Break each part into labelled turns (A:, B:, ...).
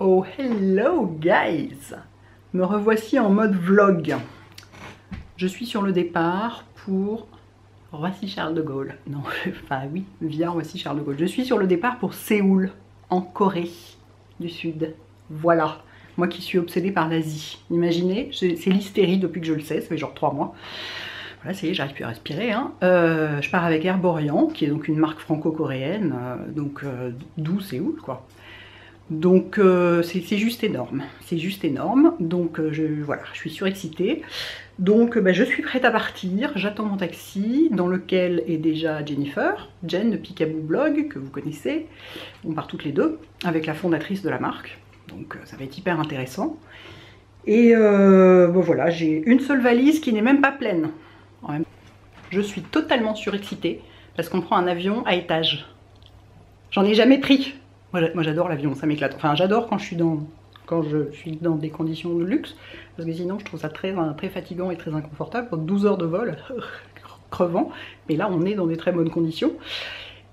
A: Oh hello guys! Me revoici en mode vlog. Je suis sur le départ pour Roissy-Charles de Gaulle. Non, enfin oui, via Roissy-Charles de Gaulle. Je suis sur le départ pour Séoul, en Corée du Sud. Voilà, moi qui suis obsédée par l'Asie. Imaginez, c'est l'hystérie depuis que je le sais, ça fait genre 3 mois. Voilà, ça y est, j'arrive plus à respirer. Hein. Je pars avec Air-Borean, qui est donc une marque franco-coréenne, d'où Séoul, quoi. Donc c'est juste énorme, c'est juste énorme. Donc voilà, je suis surexcitée. Donc je suis prête à partir, j'attends mon taxi, dans lequel est déjà Jennifer, Jen de Picaboo Blog, que vous connaissez. On part toutes les deux, avec la fondatrice de la marque. Donc ça va être hyper intéressant. Et bon voilà, j'ai une seule valise qui n'est même pas pleine. Je suis totalement surexcitée, parce qu'on prend un avion à étage. J'en ai jamais pris. Moi j'adore l'avion, ça m'éclate. Enfin j'adore quand je suis dans des conditions de luxe, parce que sinon je trouve ça très fatigant et très inconfortable. Pour 12 heures de vol, crevant. Mais là on est dans des très bonnes conditions.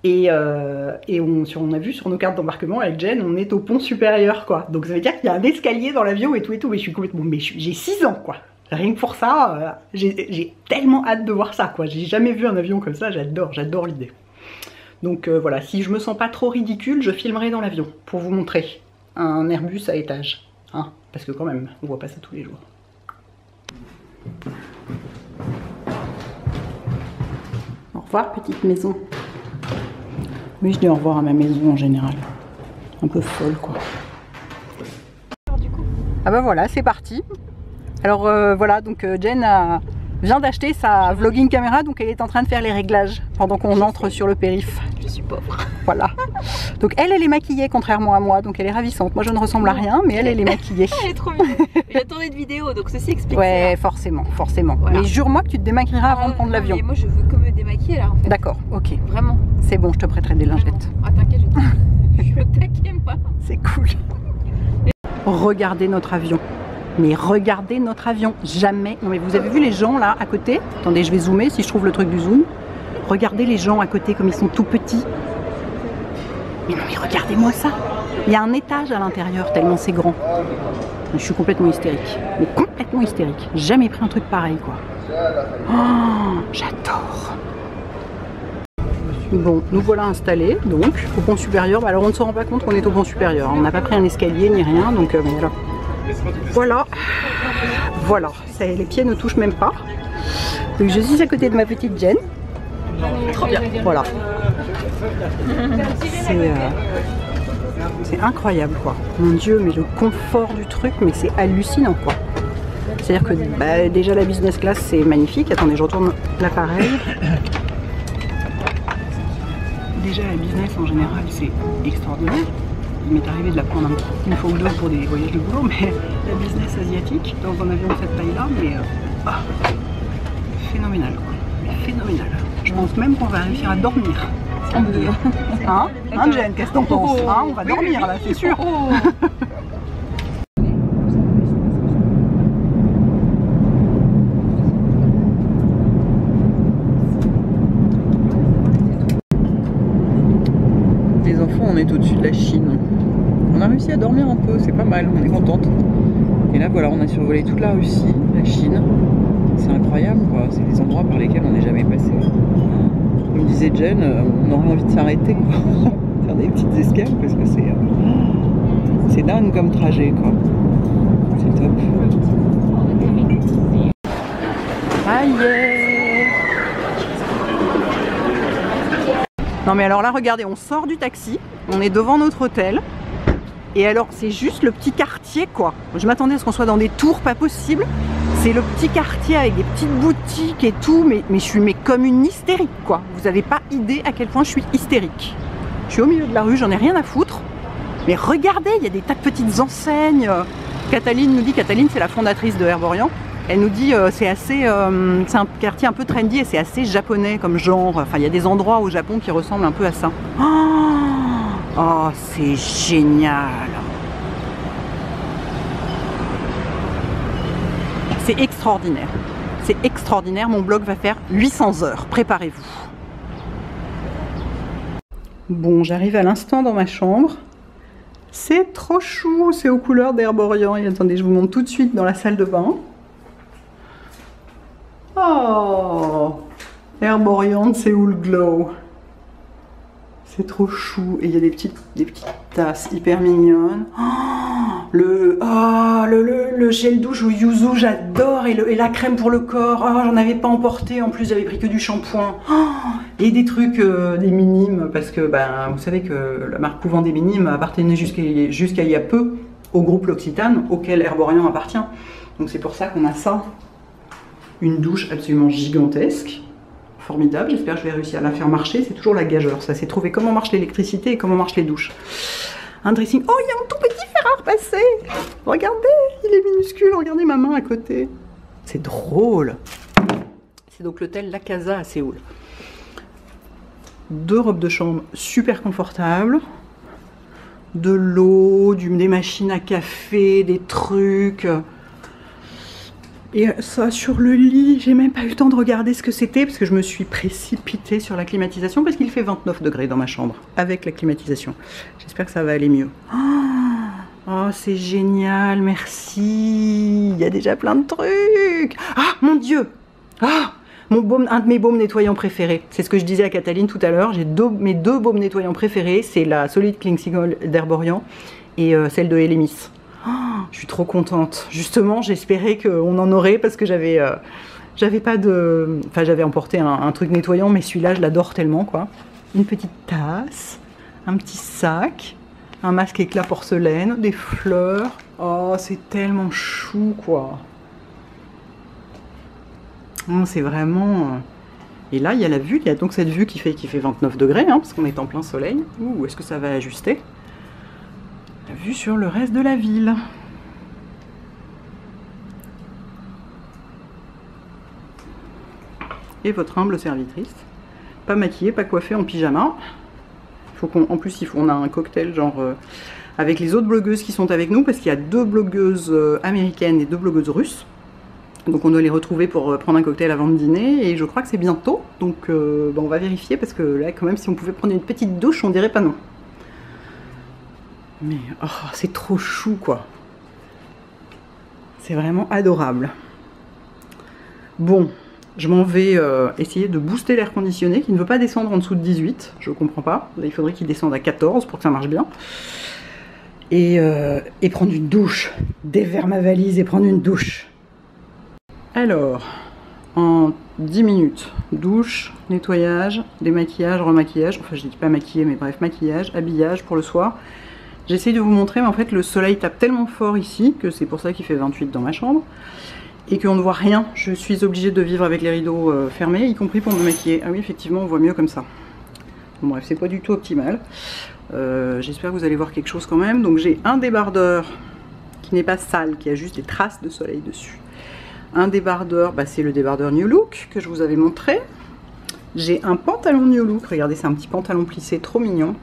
A: Et on a vu sur nos cartes d'embarquement avec Jen, on est au pont supérieur quoi. Donc ça veut dire qu'il y a un escalier dans l'avion et tout. Mais je suis complètement... Mais j'ai 6 ans quoi. Rien que pour ça, j'ai tellement hâte de voir ça quoi. J'ai jamais vu un avion comme ça, j'adore l'idée. Donc voilà, si je me sens pas trop ridicule, je filmerai dans l'avion pour vous montrer un Airbus à étage. Hein, parce que quand même, on voit pas ça tous les jours. Au revoir petite maison. Oui, je dis au revoir à ma maison en général. Un peu folle quoi. Ah bah voilà, c'est parti. Alors voilà, donc Jen vient d'acheter sa vlogging caméra, donc elle est en train de faire les réglages pendant qu'on entre sur le périph'.
B: Je suis pauvre.
A: Voilà. Donc elle est maquillée contrairement à moi, donc elle est ravissante. Moi je ne ressemble à rien, mais elle est maquillée.
B: Elle est trop bien. J'ai tourné de vidéo, donc ceci explique.
A: Ouais, ça. Forcément. Voilà. Mais jure-moi que tu te démaquilleras avant de prendre l'avion.
B: Moi je veux que me démaquiller là en fait.
A: D'accord, ok.
B: Vraiment.
A: C'est bon, je te prêterai des lingettes.
B: Ah t'inquiète, je suis au taquet moi.
A: C'est cool. Regardez notre avion. Mais regardez notre avion, jamais... Non mais vous avez vu les gens là à côté? Attendez, je vais zoomer si je trouve le truc du zoom. Regardez les gens à côté comme ils sont tout petits. Mais non mais regardez-moi ça. Il y a un étage à l'intérieur tellement c'est grand. Je suis complètement hystérique. Mais complètement hystérique. Jamais pris un truc pareil quoi. Oh, j'adore. Bon, nous voilà installés donc au pont supérieur. Alors on ne se rend pas compte qu'on est au pont supérieur. On n'a pas pris un escalier ni rien donc voilà. Voilà, les pieds ne touchent même pas. Donc je suis à côté de ma petite Jen.
B: Trop bien.
A: Voilà. C'est incroyable quoi. Mon Dieu, mais le confort du truc, mais c'est hallucinant quoi. C'est-à-dire que déjà la business class c'est magnifique. Attendez, je retourne l'appareil. Déjà la business en général c'est extraordinaire. Il m'est arrivé de la prendre une fois ou deux pour des voyages de boulot, mais la business asiatique dans un avion de cette taille-là, mais phénoménal quoi, phénoménal. Je pense même qu'on va réussir à dormir. Hein Jen, qu'est-ce que t'en penses? Hein, on va dormir là, c'est sûr. Les enfants, on est au-dessus de la Chine. On a réussi à dormir un peu, c'est pas mal, on est contente. Et là voilà, on a survolé toute la Russie, la Chine. C'est incroyable quoi, c'est des endroits par lesquels on n'est jamais passé. Comme disait Jen, on aurait envie de s'arrêter quoi. Faire des petites escales parce que c'est dingue comme trajet quoi. C'est top. Ah yeah. Non mais alors là regardez, on sort du taxi, on est devant notre hôtel. Et alors c'est juste le petit quartier quoi. Je m'attendais à ce qu'on soit dans des tours pas possible. C'est le petit quartier avec des petites boutiques et tout. Mais je suis comme une hystérique quoi. Vous n'avez pas idée à quel point je suis hystérique. Je suis au milieu de la rue, j'en ai rien à foutre. Mais regardez, il y a des tas de petites enseignes. Cataline nous dit, Cataline c'est la fondatrice de Air-Borean. Elle nous dit c'est un quartier un peu trendy et c'est assez japonais comme genre. Enfin il y a des endroits au Japon qui ressemblent un peu à ça. Oh, c'est génial! C'est extraordinaire. C'est extraordinaire. Mon blog va faire 800 heures. Préparez-vous. Bon, j'arrive à l'instant dans ma chambre. C'est trop chou, c'est aux couleurs d'Herborian. Et attendez, je vous montre tout de suite dans la salle de bain. Oh, Herborian Seoul Glow. C'est trop chou. Et il y a des petites tasses hyper mignonnes. Oh, le gel douche au yuzu, j'adore. Et la crème pour le corps. Oh, j'en avais pas emporté. En plus, j'avais pris que du shampoing. Oh, et des trucs, des minimes. Parce que ben, vous savez que la marque Couvent des Minimes appartenait jusqu'à il y a peu au groupe L'Occitane, auquel Herborian appartient. Donc c'est pour ça qu'on a ça. Une douche absolument gigantesque. Formidable, j'espère que je vais réussir à la faire marcher. C'est toujours la gageure, ça, c'est trouver comment marche l'électricité et comment marchent les douches. Un dressing, oh, il y a un tout petit fer à repasser. Regardez, il est minuscule, regardez ma main à côté. C'est drôle. C'est donc l'hôtel La Casa à Séoul. 2 robes de chambre super confortables. De l'eau, des machines à café, des trucs... Et ça sur le lit, j'ai même pas eu le temps de regarder ce que c'était parce que je me suis précipitée sur la climatisation parce qu'il fait 29 degrés dans ma chambre avec la climatisation. J'espère que ça va aller mieux. Oh, c'est génial, merci. Il y a déjà plein de trucs. Ah, mon Dieu. Ah, mon baume, un de mes baumes nettoyants préférés. C'est ce que je disais à Cataline tout à l'heure. J'ai mes 2 baumes nettoyants préférés. C'est la Solid Cleansing d'Herborian et celle de Elemis. Oh, je suis trop contente. Justement, j'espérais qu'on en aurait parce que j'avais pas de... Enfin, j'avais emporté un truc nettoyant, mais celui-là, je l'adore tellement, quoi. Une petite tasse, un petit sac, un masque éclat porcelaine, des fleurs. Oh, c'est tellement chou, quoi. Oh, c'est vraiment... Et là, il y a la vue. Il y a donc cette vue qui fait 29 degrés, hein, parce qu'on est en plein soleil. Ouh, est-ce que ça va ajuster ? La vue sur le reste de la ville. Et votre humble servitrice. Pas maquillée, pas coiffée, en pyjama. En plus, on a un cocktail genre avec les autres blogueuses qui sont avec nous, parce qu'il y a 2 blogueuses américaines et 2 blogueuses russes. Donc on doit les retrouver pour prendre un cocktail avant de dîner. Et je crois que c'est bientôt. Donc on va vérifier, parce que là, quand même, si on pouvait prendre une petite douche, on dirait pas non. Mais oh, c'est trop chou, quoi. C'est vraiment adorable. Bon, je m'en vais essayer de booster l'air conditionné qui ne veut pas descendre en dessous de 18. Je comprends pas. Là, il faudrait qu'il descende à 14 pour que ça marche bien. Et prendre une douche. Défaire ma valise et prendre une douche. Alors, en 10 minutes, douche, nettoyage, démaquillage, remaquillage. Enfin, je dis pas maquiller, mais bref, maquillage, habillage pour le soir. J'essaie de vous montrer, mais en fait le soleil tape tellement fort ici que c'est pour ça qu'il fait 28 dans ma chambre et qu'on ne voit rien. Je suis obligée de vivre avec les rideaux fermés, y compris pour me maquiller. Ah oui, effectivement, on voit mieux comme ça. Bon, bref, c'est pas du tout optimal. J'espère que vous allez voir quelque chose quand même. Donc j'ai un débardeur qui n'est pas sale, qui a juste des traces de soleil dessus. Un débardeur, bah, c'est le débardeur New Look que je vous avais montré. J'ai un pantalon New Look, regardez, c'est un petit pantalon plissé trop mignon,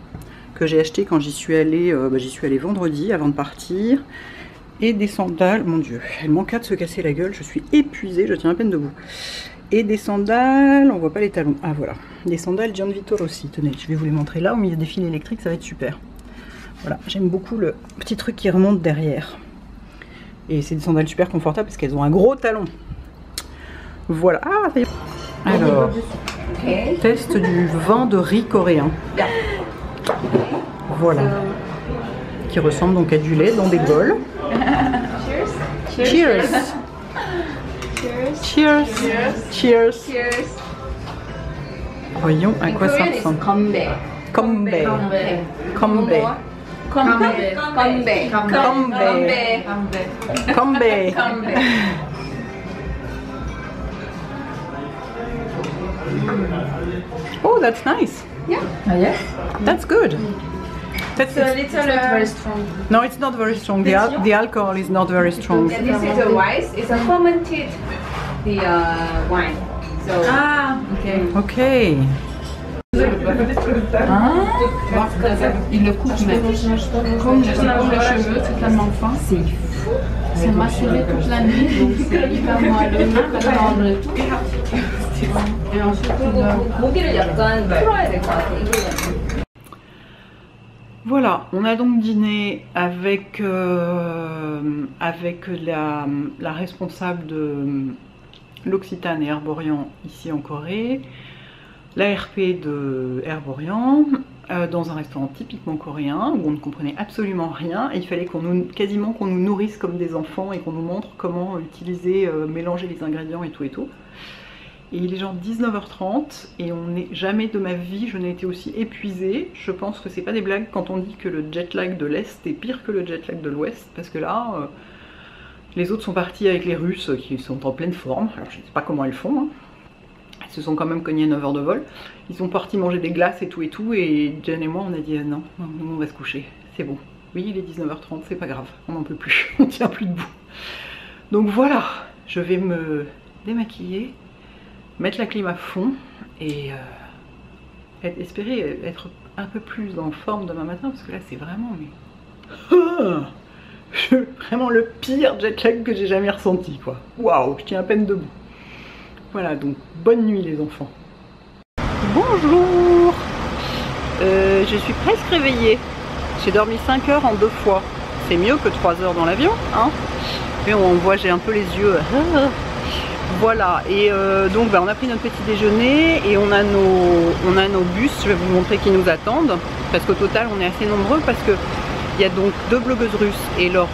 A: que j'ai acheté quand j'y suis allée vendredi avant de partir. Et des sandales, mon Dieu, elle manqua de se casser la gueule, je suis épuisée, je tiens à peine debout. Et des sandales, on voit pas les talons, ah voilà, des sandales Gianvito Rossi, tenez, je vais vous les montrer là, au milieu des fils électriques, ça va être super. Voilà, j'aime beaucoup le petit truc qui remonte derrière. Et c'est des sandales super confortables parce qu'elles ont un gros talon. Voilà, ah, ça y est. Alors, test du vin de riz coréen. Voilà. Qui ressemble donc à du lait dans des bols. Cheers. Cheers. Cheers. Cheers. Cheers. Voyons à quoi ça ressemble. Kombe. Kombe. Kombe. Oh, that's nice.
B: Yeah. Yes.
A: That's good.
B: It's a little not very strong.
A: No, it's not very strong. The alcohol is not very strong.
B: And this is a wine. It's a fermented wine. So okay.
A: Okay.
B: Il le coupe, mais comme je lave les cheveux, c'est tellement fin. C'est fou. C'est macéré toute la nuit, donc c'est hyper moelleux, tendre et tout. Et ensuite,
A: Voilà, on a donc dîné avec, avec la responsable de l'Occitane et Herborian ici en Corée, la RP de Herborian, dans un restaurant typiquement coréen où on ne comprenait absolument rien et il fallait quasiment qu'on nous nourrisse comme des enfants et qu'on nous montre comment utiliser, mélanger les ingrédients et tout et tout. Et il est genre 19h30 et jamais de ma vie je n'ai été aussi épuisée. Je pense que c'est pas des blagues quand on dit que le jet lag de l'Est est pire que le jet lag de l'Ouest, parce que là, les autres sont partis avec les Russes qui sont en pleine forme. Alors je ne sais pas comment elles font, hein. Elles se sont quand même cognées 9 heures de vol. Ils sont partis manger des glaces et tout et Jen et moi on a dit non, nous on va se coucher, c'est bon. Oui, il est 19h30, c'est pas grave, on n'en peut plus, on tient plus debout. Donc voilà, je vais me démaquiller, mettre la clim à fond et espérer être un peu plus en forme demain matin, parce que là c'est vraiment vraiment le pire jet lag que j'ai jamais ressenti, quoi. Waouh, je tiens à peine debout. Voilà, donc bonne nuit les enfants. Bonjour, je suis presque réveillée. J'ai dormi 5 heures en 2 fois. C'est mieux que 3 heures dans l'avion, hein. Mais on voit, j'ai un peu les yeux. Voilà, et donc on a pris notre petit déjeuner et on a nos bus, je vais vous montrer qui nous attendent, parce qu'au total on est assez nombreux, parce que il y a donc 2 blogueuses russes et leur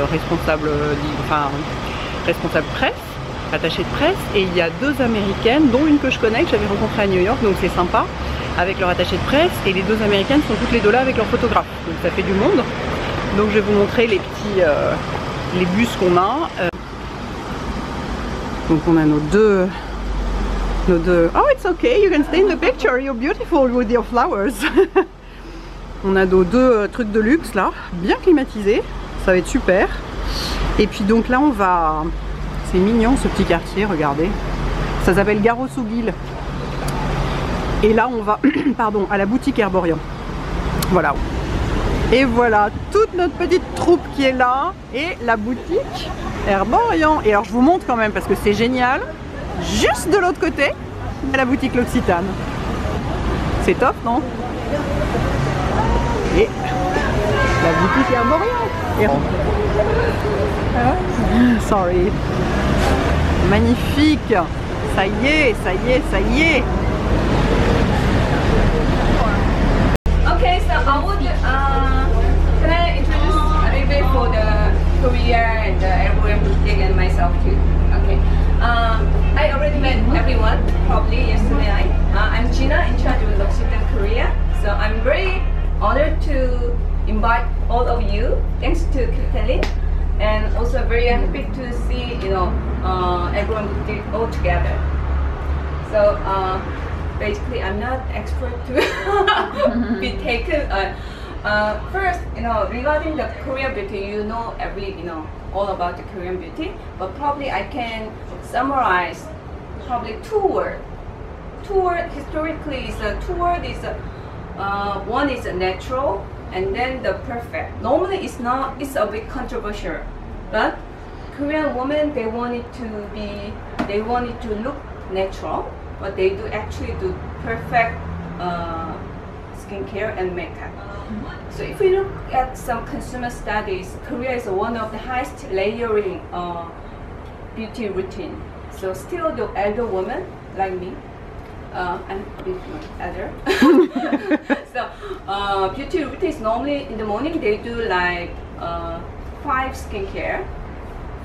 A: responsable presse, attachée de presse, et il y a 2 américaines, dont une que je connais, que j'avais rencontrée à New York, donc c'est sympa, avec leur attachée de presse, et les 2 américaines sont toutes les 2 là avec leur photographe, donc ça fait du monde. Donc je vais vous montrer les petits les bus qu'on a. Donc on a nos deux. Oh, it's okay, you can stay in the picture, you're beautiful with your flowers. On a nos 2 trucs de luxe là, bien climatisés, ça va être super. Et puis donc là on va, c'est mignon ce petit quartier, regardez. Ça s'appelle Garosugil. Et là on va, pardon, à la boutique Herborian. Voilà. Et voilà toute notre petite troupe qui est là, et la boutique Herborian. Et alors je vous montre quand même parce que c'est génial. Juste de l'autre côté, il y a la boutique l'Occitane. C'est top, non? Et la boutique Herborian. Sorry. Magnifique. Ça y est, ça y est, ça y est.
C: Okay, so I would, can I introduce a little bit for the Korea and the Herborian boutique and myself too? Okay. I already met everyone probably yesterday night. I'm Gina, in charge of L'Occitane Korea. So I'm very honored to invite all of you. Thanks to Kirtelin, and also very happy to see Herborian boutique all together. So. Basically, I'm not expert to be taken. First, regarding the Korean beauty, all about the Korean beauty. But probably I can summarize probably 2 words. 2 words historically is one is natural, and then the perfect. Normally, it's a bit controversial, but Korean women they want it to look natural. But they actually do perfect skincare and makeup. So if we look at some consumer studies, Korea is one of the highest layering beauty routine. So still the elder women like me, I'm a bit elder. So beauty routine is normally in the morning they do like 5 skincare,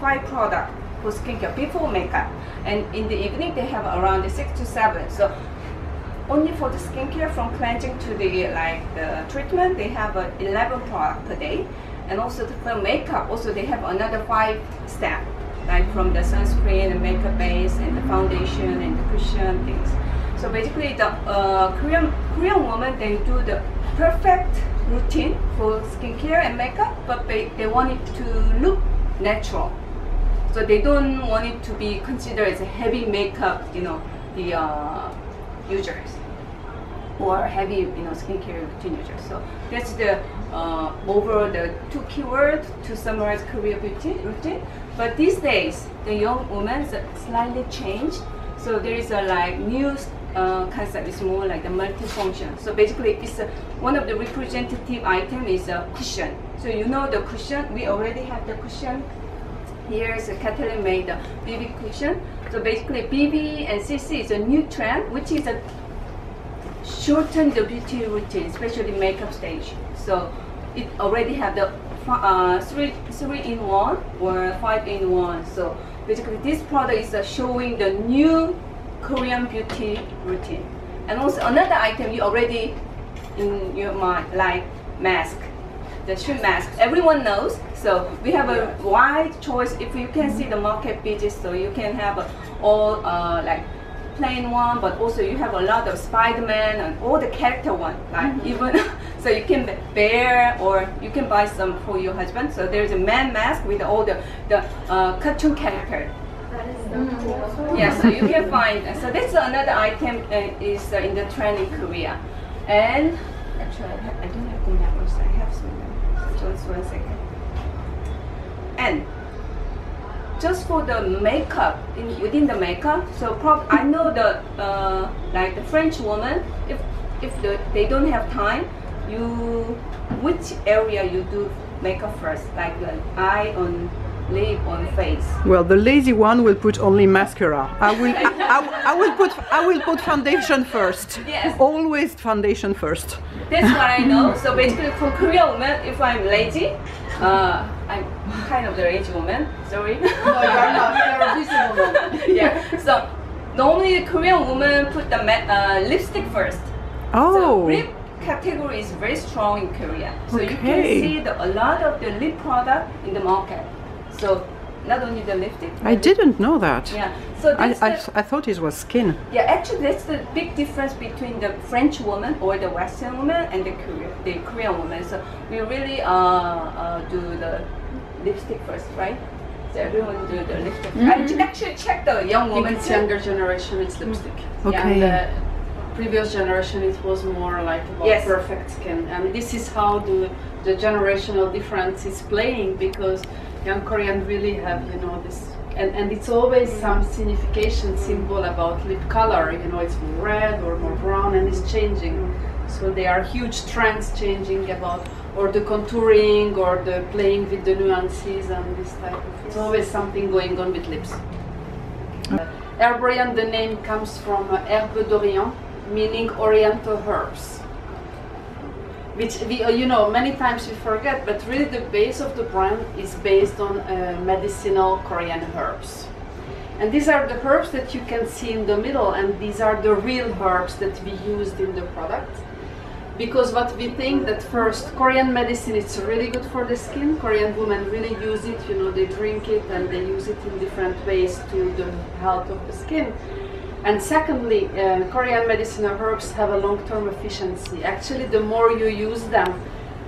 C: 5 products for skincare before makeup, and in the evening they have around 6 to 7. So only for the skincare, from cleansing to the treatment, they have 11 products per day, and also for makeup also they have another 5 steps, like from the sunscreen, the makeup base, and the foundation and the cushion things. So basically the Korean women they do the perfect routine for skincare and makeup, but they want it to look natural. So they don't want it to be considered as a heavy makeup, the users, or heavy, skincare routine users. So that's the overall the 2 keywords to summarize Korean beauty routine. But these days, the young women slightly changed. So there is a new concept is more like the multifunction. So basically, it's one of the representative item is a cushion. So you know the cushion. We already have the cushion. Here is Kathleen made the BB cushion. So basically, BB and CC is a new trend, which is a shorten the beauty routine, especially makeup stage. So it already have the 3-in-1 or 5-in-1. So basically, this product is showing the new Korean beauty routine. And also another item you already in your mind, like mask, the sheet mask. Everyone knows. So we have a wide choice. If you can see the market pages, so you can have all like plain one, but also you have a lot of Spider-Man and all the character one, like even so you can bear or you can buy some for your husband. So there's a man mask with all the cartoon character. Yeah, so you can find. So that's another item is in the trend in Korea. And actually, I don't have the numbers. I have some numbers. Just 1 second. And just for the makeup, within the makeup, so I know the like the French woman, if they don't have time, which area you do makeup first, like the eye on lip on face.
A: Well, the lazy one will put only mascara. I will put foundation first.
C: Yes.
A: Always foundation first.
C: That's what I know. So basically, for Korean woman, if I'm lazy, I'm kind of the lazy woman. Sorry.
B: No, you're not. You're a busy woman.
C: Yeah. So normally, the Korean woman put the lipstick first.
A: Oh.
C: So lip category is very strong in Korea. So you can see a lot of the lip product in the market. So not only the lipstick.
A: I didn't know that.
C: Yeah. So
A: I thought it was skin.
C: Yeah, actually that's the big difference between the French woman or the Western woman and the Korean woman. So we really do the lipstick first, right? So everyone do the lipstick. I actually checked the young woman.
B: It's younger generation, it's lipstick.
A: Okay.
B: Yeah, the previous generation, it was more like about perfect skin. And this is how the generational difference is playing, because young Korean really have, you know, this, and it's always some signification symbol about lip color, you know, it's more red or more brown, and it's changing. So there are huge trends changing about, or the contouring, or the playing with the nuances and this type of, it's always something going on with lips. Herborian, the name comes from Herbe d'Orient, meaning Oriental herbs. Which you know, many times we forget, but really the base of the brand is based on medicinal Korean herbs. And these are the herbs that you can see in the middle, and these are the real herbs that we used in the product. Because what we think that first, Korean medicine is really good for the skin. Korean women really use it, you know, they drink it and they use it in different ways to the health of the skin. And secondly, Korean medicinal herbs have a long-term efficiency. Actually, the more you use them,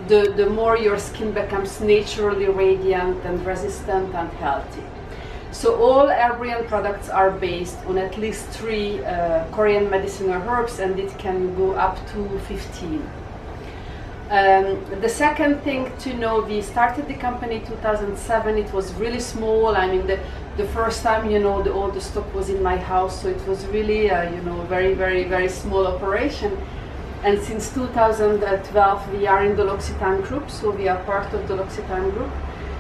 B: the more your skin becomes naturally radiant and resistant and healthy. So all Herborian products are based on at least 3 Korean medicinal herbs, and it can go up to 15. The second thing to know, we started the company in 2007. It was really small. I mean, the first time, you know, all the stock was in my house, so it was really, you know, very, very, very small operation. And since 2012, we are in the L'Occitane group, so we are part of the L'Occitane group.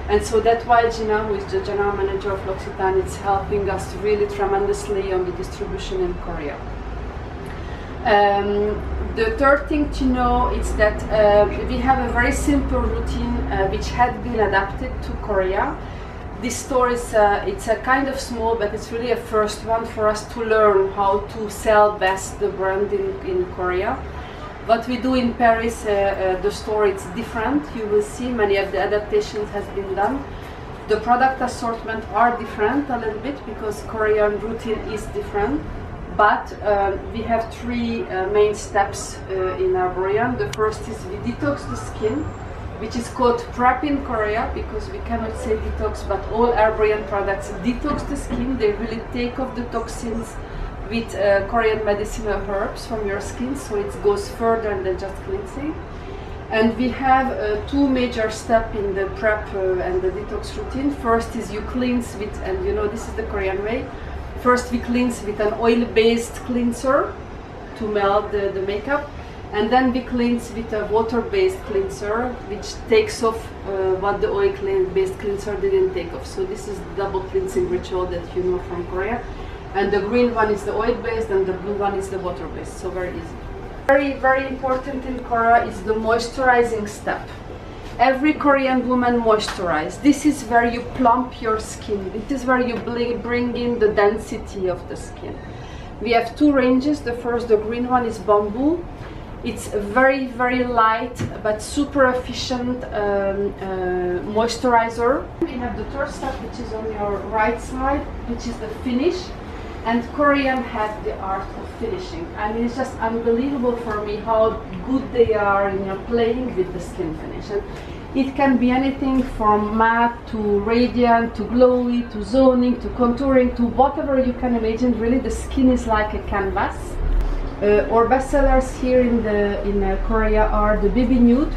B: And so that's why Gina, who is the general manager of L'Occitane, is helping us really tremendously on the distribution in Korea. The third thing to know is that we have a very simple routine which had been adapted to Korea. This store is it's a kind of small, but it's really a first one for us to learn how to sell best the brand in Korea. What we do in Paris, the store, it's different. You will see many of the adaptations has been done. The product assortment are different a little bit because Korean routine is different. But we have 3 main steps in Herborian. The first is we detox the skin, which is called PrEP in Korea, because we cannot say detox, but all Herborian products detox the skin. They really take off the toxins with Korean medicinal herbs from your skin, so it goes further than just cleansing. And we have 2 major steps in the PrEP and the detox routine. First is you cleanse with, and you know this is the Korean way, first we cleanse with an oil-based cleanser, to melt the makeup. And then we cleanse with a water-based cleanser, which takes off what the oil-based cleanser didn't take off. So this is the double cleansing ritual that you know from Korea. And the green one is the oil-based and the blue one is the water-based, so very easy. Very, very important in Korea is the moisturizing step. Every Korean woman moisturizes. This is where you plump your skin. It is where you bring in the density of the skin. We have two ranges. The first, the green one, is bamboo. It's very, very light but super efficient moisturizer. We have the third step, which is on your right side, which is the finish. And Korean have the art of finishing. I mean, it's just unbelievable for me how good they are in playing with the skin finish. And it can be anything from matte to radiant to glowy to zoning to contouring to whatever you can imagine. Really, the skin is like a canvas. Our bestsellers here in Korea are the BB Nude.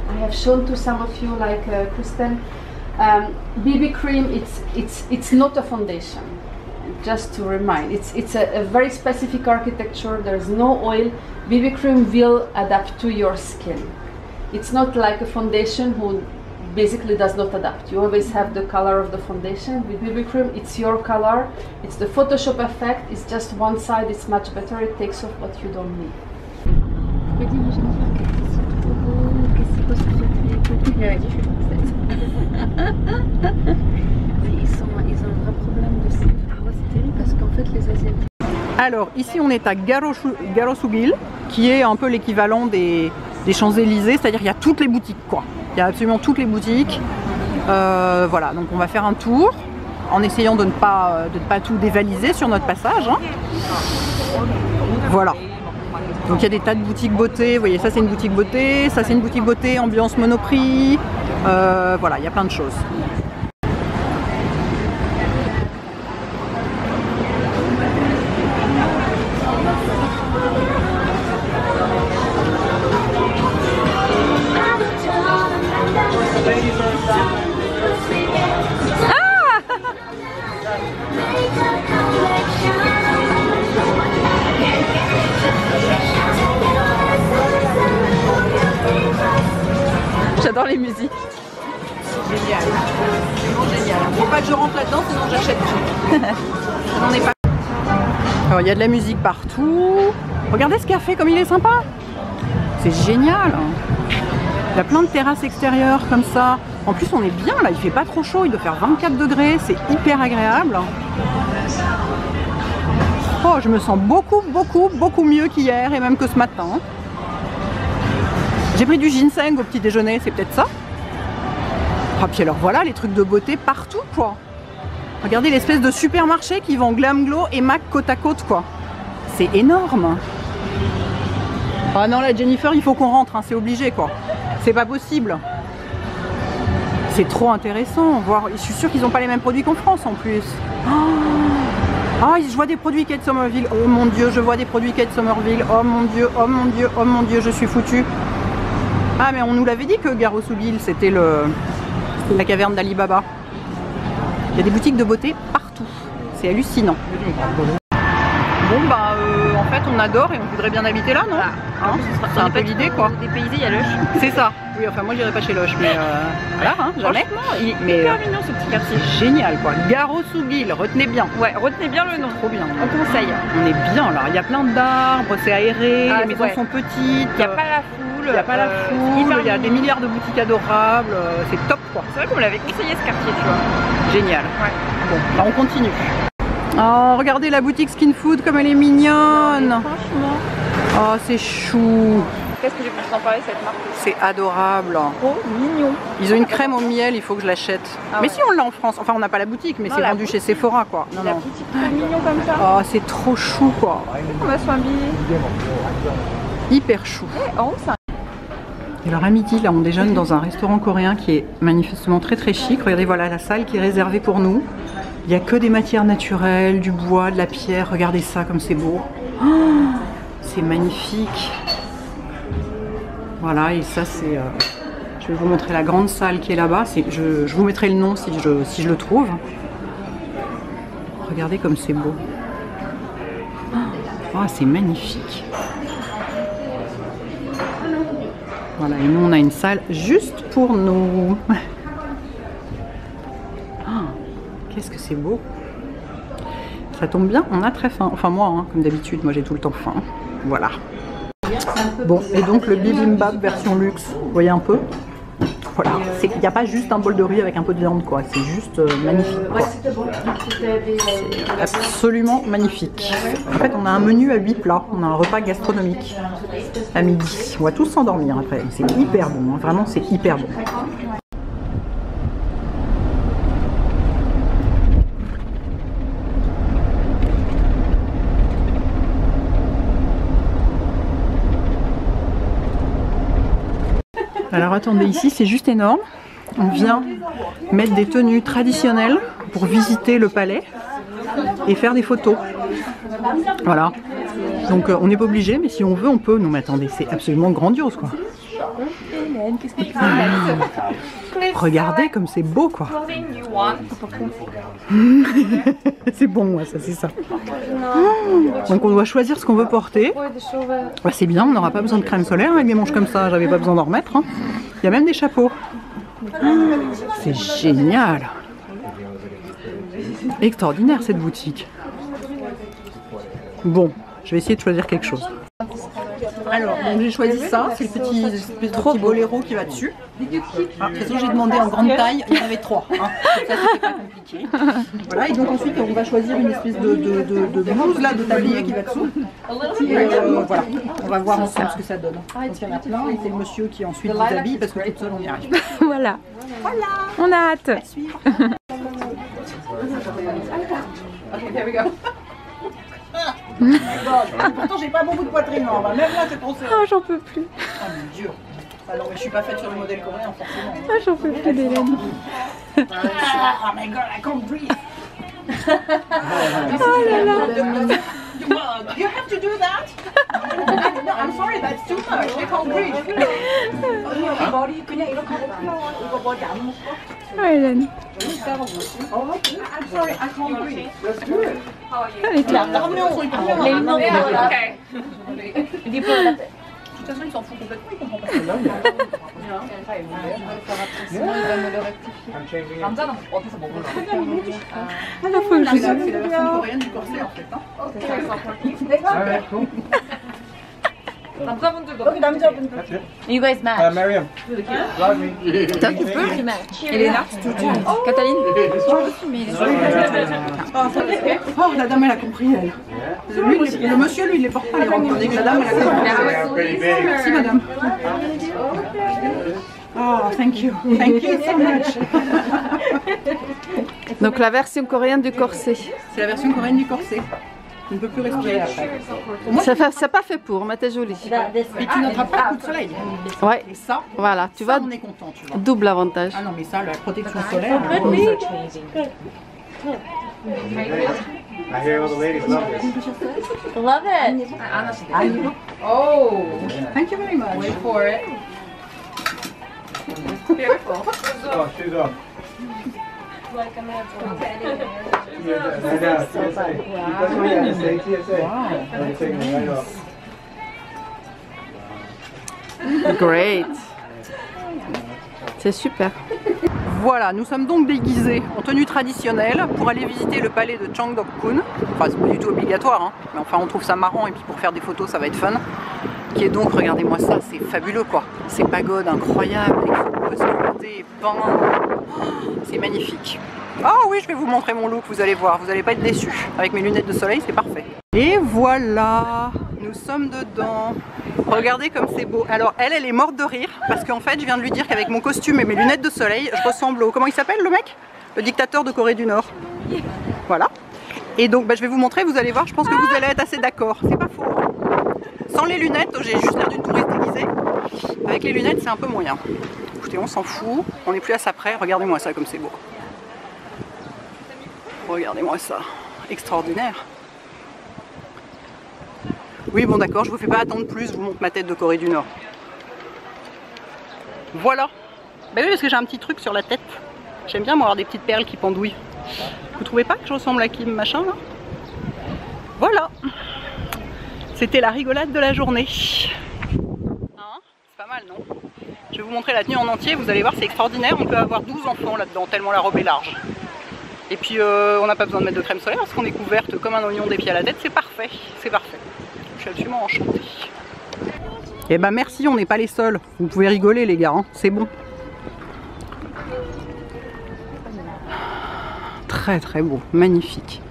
B: I have shown to some of you, like Kristen. BB cream. It's not a foundation. Just to remind, it's a very specific architecture. There's no oil. BB cream will adapt to your skin. It's not like a foundation who basically does not adapt. You always have the color of the foundation. With BB cream, it's your color. It's the Photoshop effect. It's just one side. It's much better. It takes off what you don't need.
A: Alors ici on est à Garosugil, qui est un peu l'équivalent des Champs-Élysées, c'est-à-dire qu'il y a toutes les boutiques quoi. Il y a absolument toutes les boutiques. Voilà, donc on va faire un tour en essayant de ne pas tout dévaliser sur notre passage. Hein. Voilà. Donc il y a des tas de boutiques beauté. Vous voyez, ça c'est une boutique beauté, ça c'est une boutique beauté, ambiance Monoprix. Voilà, il y a plein de choses. J'adore les musiques. Génial. Génial. Faut pas que je rentre là-dedans, sinon j'achète tout. On est pas. Alors il y a de la musique partout. Regardez ce café comme il est sympa. C'est génial. Il y a plein de terrasses extérieures comme ça. En plus on est bien là, il fait pas trop chaud, il doit faire 24 degrés, c'est hyper agréable. Oh, je me sens beaucoup mieux qu'hier et même que ce matin. J'ai pris du ginseng au petit déjeuner, c'est peut-être ça. Ah, puis alors voilà, les trucs de beauté partout quoi. Regardez l'espèce de supermarché qui vend Glam Glow et MAC côte à côte quoi. C'est énorme. Ah non là Jennifer, il faut qu'on rentre, hein, c'est obligé quoi. C'est pas possible. C'est trop intéressant. Voir, je suis sûre qu'ils n'ont pas les mêmes produits qu'en France en plus. Ah, je vois des produits Kate Somerville. Oh mon dieu, je vois des produits Kate Somerville. Oh mon dieu, oh mon dieu, oh mon dieu, je suis foutue. Ah mais on nous l'avait dit que Garosugil c'était la caverne d'Ali Baba. Il y a des boutiques de beauté partout. C'est hallucinant. Bon bah en fait on adore et on voudrait bien habiter là, non? Hein, c'est un peu l'idée quoi.
D: Dépaysé, il y a Loche.
A: C'est ça. Oui enfin moi j'irai pas chez Loche mais voilà hein, jamais.
D: Il est hyper mignon ce petit quartier.
A: Génial quoi. Garosugil, retenez bien.
D: Ouais, retenez bien le nom.
A: Trop bien.
D: On conseille.
A: On est bien là. Il y a plein d'arbres, c'est aéré, les maisons sont petites.
D: Il n'y a pas la foule.
A: Il n'y a pas la foule. Il y a des milliards de boutiques adorables. C'est top quoi.
D: C'est vrai qu'on me l'avait conseillé ce quartier, tu vois.
A: Génial.
D: Ouais.
A: Bon, bah on continue. Oh, regardez la boutique Skin Food comme elle est mignonne.
D: Franchement.
A: Oh, c'est chou.
D: Qu'est-ce que j'ai pu t'en parler cette marque?
A: C'est adorable.
D: Trop mignon.
A: Ils ont une crème au miel, il faut que je l'achète.
D: Ah
A: mais
D: ouais.
A: si on l'a en France, enfin on n'a pas la boutique, mais c'est vendu chez Sephora quoi. Non,
D: la
A: non.
D: boutique trop mignon comme ça.
A: Oh, c'est trop chou quoi.
D: On va se faire un billet.
A: Hyper chou.
D: Et en haut, c'est un...
A: Et alors à midi, là on déjeune dans un restaurant coréen qui est manifestement très chic. Regardez, voilà la salle qui est réservée pour nous. Il n'y a que des matières naturelles, du bois, de la pierre. Regardez ça comme c'est beau. Oh, c'est magnifique. Voilà, et ça c'est... je vais vous montrer la grande salle qui est là-bas. Je vous mettrai le nom si je le trouve. Regardez comme c'est beau. Oh, Oh, c'est magnifique. Voilà, et nous on a une salle juste pour nous. Oh, qu'est-ce que c'est beau. Ça tombe bien, on a très faim. Enfin moi, hein, comme d'habitude, moi j'ai tout le temps faim. Voilà. Bon, et donc le bibimbap version luxe, vous voyez un peu? Voilà, il n'y a pas juste un bol de riz avec un peu de viande, quoi. C'est juste magnifique, quoi. C'est absolument magnifique. En fait, on a un menu à 8 plats. On a un repas gastronomique à midi. On va tous s'endormir après. C'est hyper bon, hein. Vraiment, c'est hyper bon. Alors attendez, ici c'est juste énorme. On vient mettre des tenues traditionnelles pour visiter le palais et faire des photos. Voilà. Donc on n'est pas obligé, mais si on veut, on peut. Non mais attendez, c'est absolument grandiose, quoi. Regardez comme c'est beau, quoi. C'est bon, ouais, ça c'est ça. Donc on doit choisir ce qu'on veut porter. Bah, c'est bien, on n'aura pas besoin de crème solaire avec des manches comme ça, j'avais pas besoin d'en remettre, hein. Il y a même des chapeaux. C'est génial. Extraordinaire cette boutique. Bon, je vais essayer de choisir quelque chose. Alors, donc j'ai choisi ça, c'est le petit boléro qui va dessus. Ah, de toute façon, j'ai demandé en grande taille, il y en avait 3. Hein. Ça, c'était pas compliqué. Voilà, et donc ensuite, on va choisir une espèce de blouse là, de tablier qui va dessous. Et voilà, on va voir ensemble ce que ça donne. Donc il y en a plein, et c'est le monsieur qui ensuite vous habille parce que toute seule, on n'y arrive pas.
D: Voilà. On a hâte.
A: Okay, here we go. Pourtant j'ai pas beaucoup de poitrine, hein. Même là c'est pensé.
D: Oh, j'en peux plus.
A: Oh mon dieu. Alors mais je suis pas faite sur le modèle coréen forcément.
D: Oh, j'en peux plus d'Hélène.
A: Oh my god, I can't breathe.
D: Oh là là.
A: You have to do that? No, I'm sorry, that's too much. I can't breathe. 머리 그냥 이렇게 하고 이거 머리 안 묶어?
D: Oh Hélène.
A: I'm sorry, I can't breathe. Let's do it.
D: Elle est là.
C: Okay.
A: De toute façon, il s'en fout complètement, il comprend pas. 남자는 어디서 먹을래?
D: À la fois que je
A: C'est la version coréenne du corset en fait.
C: 여기 남자분들.
D: You guys match.
E: Mariam, love me.
D: Toi qui peux. Elle est là. Cataline.
A: Oh, la dame elle a compris elle. Lui, le monsieur lui il les porte pas les robes. La dame elle a compris. Merci madame. Oh, thank you. Thank you so much.
D: Donc la version coréenne du corset.
A: C'est la version coréenne du corset. On ne peut plus respirer après.
D: Ça pas fait pour, mais t'es jolie.
A: Et tu n'attrapes pas le coup de soleil.
D: Ouais.
A: Et ça,
D: Voilà, tu
A: ça
D: vois,
A: on est content, tu vois.
D: double avantage.
A: Ah non mais ça, la protection solaire.
E: I hear all the ladies love this.
C: Love it.
A: Oh, thank you very much.
C: Wait for it. Beautiful.
E: Oh, shoes off.
C: Like I'm gonna
D: Great. C'est super.
A: Voilà, nous sommes donc déguisés en tenue traditionnelle pour aller visiter le palais de Cheongdeokgun. Enfin, c'est pas du tout obligatoire, hein. Mais enfin on trouve ça marrant et puis pour faire des photos ça va être fun. Qui est donc, regardez-moi ça, c'est fabuleux quoi. Ces pagodes incroyables, les photos sculptées, peints. C'est magnifique. Ah oui, je vais vous montrer mon look, vous allez voir, vous n'allez pas être déçus. Avec mes lunettes de soleil, c'est parfait. Et voilà, nous sommes dedans. Regardez comme c'est beau. Alors elle est morte de rire parce qu'en fait, je viens de lui dire qu'avec mon costume et mes lunettes de soleil, je ressemble au... Comment il s'appelle le mec? Le dictateur de Corée du Nord. Voilà. Et donc je vais vous montrer, vous allez voir, je pense que vous allez être assez d'accord. C'est pas faux. Sans les lunettes, j'ai juste l'air d'une touriste déguisée. Avec les lunettes, c'est un peu moyen. Écoutez, on s'en fout, on n'est plus à ça près. Regardez-moi ça comme c'est beau. Regardez-moi ça, extraordinaire. Oui, bon d'accord, je vous fais pas attendre plus, je vous montre ma tête de Corée du Nord. Voilà. Ben oui, parce que j'ai un petit truc sur la tête. J'aime bien moi avoir des petites perles qui pendouillent. Vous trouvez pas que je ressemble à Kim machin là? Voilà. C'était la rigolade de la journée. Hein? C'est pas mal, non? Je vais vous montrer la tenue en entier, vous allez voir, c'est extraordinaire. On peut avoir 12 enfants là-dedans, tellement la robe est large. Et puis on n'a pas besoin de mettre de crème solaire parce qu'on est couverte comme un oignon des pieds à la tête, c'est parfait, c'est parfait. Je suis absolument enchantée. Et bah merci, on n'est pas les seuls. Vous pouvez rigoler les gars, hein, c'est bon. Très très beau, magnifique.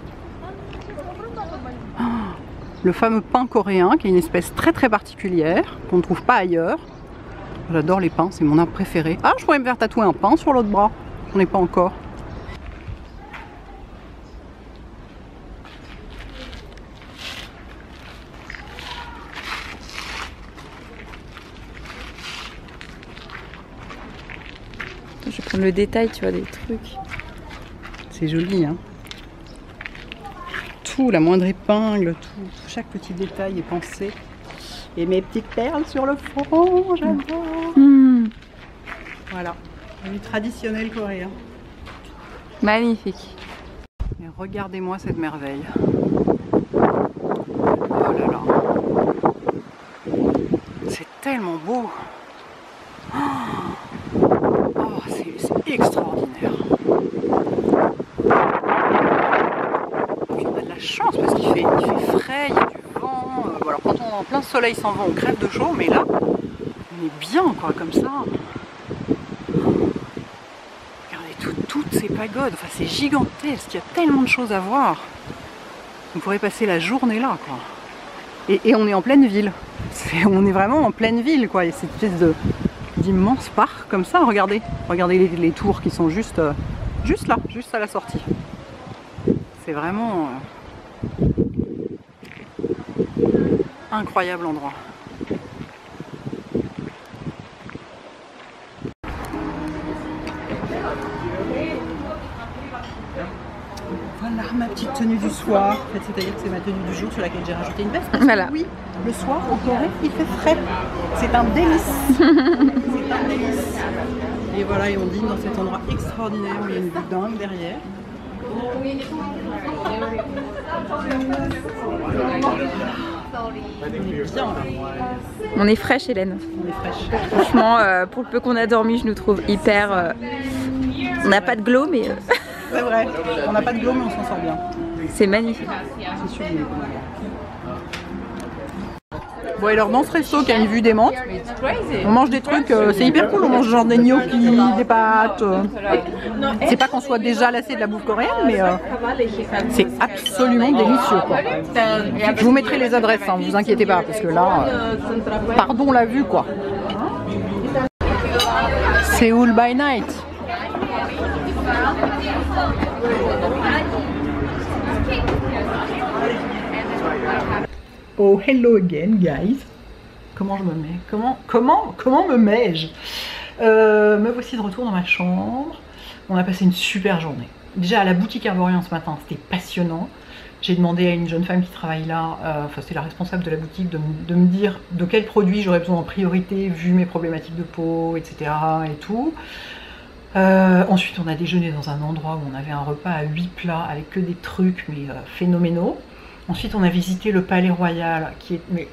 A: Le fameux pain coréen qui est une espèce très très particulière qu'on ne trouve pas ailleurs. J'adore les pains, c'est mon arbre préféré. Ah, je pourrais me faire tatouer un pain sur l'autre bras. J'en ai pas encore.
D: Je vais prendre le détail, tu vois, des trucs.
A: C'est joli, hein. Tout, la moindre épingle, tout, chaque petit détail est pensé. Et mes petites perles sur le front, j'adore. Voilà, du traditionnel coréen.
D: Magnifique.
A: Et regardez-moi cette merveille. Oh là là. C'est tellement beau. Oh, c'est extraordinaire. On a de la chance parce qu'il fait frais, il y a du vent. Alors quand on est en plein soleil sans vent, on crève de chaud, mais là, on est bien quoi, comme ça. Regardez toutes ces pagodes, enfin c'est gigantesque, il y a tellement de choses à voir. On pourrait passer la journée là quoi. Et on est en pleine ville. On est vraiment en pleine ville quoi. Il y a cette espèce d'immense parc comme ça, regardez. Regardez les tours qui sont juste là, juste à la sortie. C'est vraiment incroyable endroit. Voilà ma petite tenue du soir. En fait, c'est-à-dire que c'est ma tenue du jour sur laquelle j'ai rajouté une veste.
D: Voilà.
A: Oui, le soir en Corée, il fait frais. C'est un délice. C'est un délice. Et voilà, et on dîne dans cet endroit extraordinaire où il y a une vue dingue derrière. On est bien là.
D: On est fraîche, Hélène.
A: On est fraîche.
D: Franchement, pour le peu qu'on a dormi, je nous trouve hyper... On n'a pas de glow, mais
A: C'est vrai, on n'a pas de glow, mais on s'en sort bien.
D: c'est magnifique.
A: C'est sublime. Bon, et alors dans ce resto qui a une vue démente, on mange des trucs, c'est hyper cool, on mange genre des gnocchis, des pâtes. C'est pas qu'on soit déjà lassé de la bouffe coréenne, mais c'est absolument délicieux quoi. Je vous mettrai les adresses, hein, vous inquiétez pas, parce que là, pardon la vue quoi. Séoul by night. Oh, hello again, guys. Comment je me mets? Comment me mets-je? Me voici de retour dans ma chambre. On a passé une super journée. Déjà à la boutique Herborian ce matin, c'était passionnant. J'ai demandé à une jeune femme qui travaille là, enfin c'est la responsable de la boutique, de me dire de quels produits j'aurais besoin en priorité vu mes problématiques de peau, etc. et tout. Ensuite on a déjeuné dans un endroit où on avait un repas à 8 plats avec que des trucs mais phénoménaux. Ensuite on a visité le Palais Royal qui est mais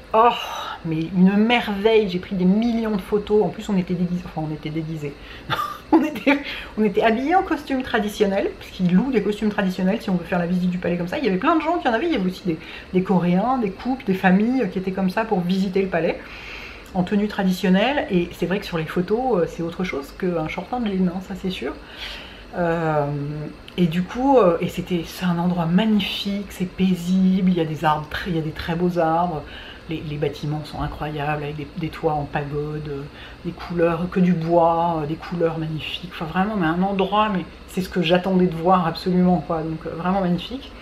A: une merveille, j'ai pris des millions de photos, en plus on était déguisés, enfin on était déguisés, on était habillés en costume traditionnel, puisqu'ils louent des costumes traditionnels si on veut faire la visite du palais comme ça. Il y avait plein de gens qui en avaient, il y avait aussi des Coréens, des couples, des familles qui étaient comme ça pour visiter le palais en tenue traditionnelle, et c'est vrai que sur les photos c'est autre chose qu'un shortin de laine, hein, ça c'est sûr. Et du coup, c'est un endroit magnifique, c'est paisible, il y a des arbres, il y a des très beaux arbres, les bâtiments sont incroyables avec des toits en pagode, des couleurs, que du bois, des couleurs magnifiques, enfin vraiment mais un endroit, mais c'est ce que j'attendais de voir absolument quoi, donc vraiment magnifique.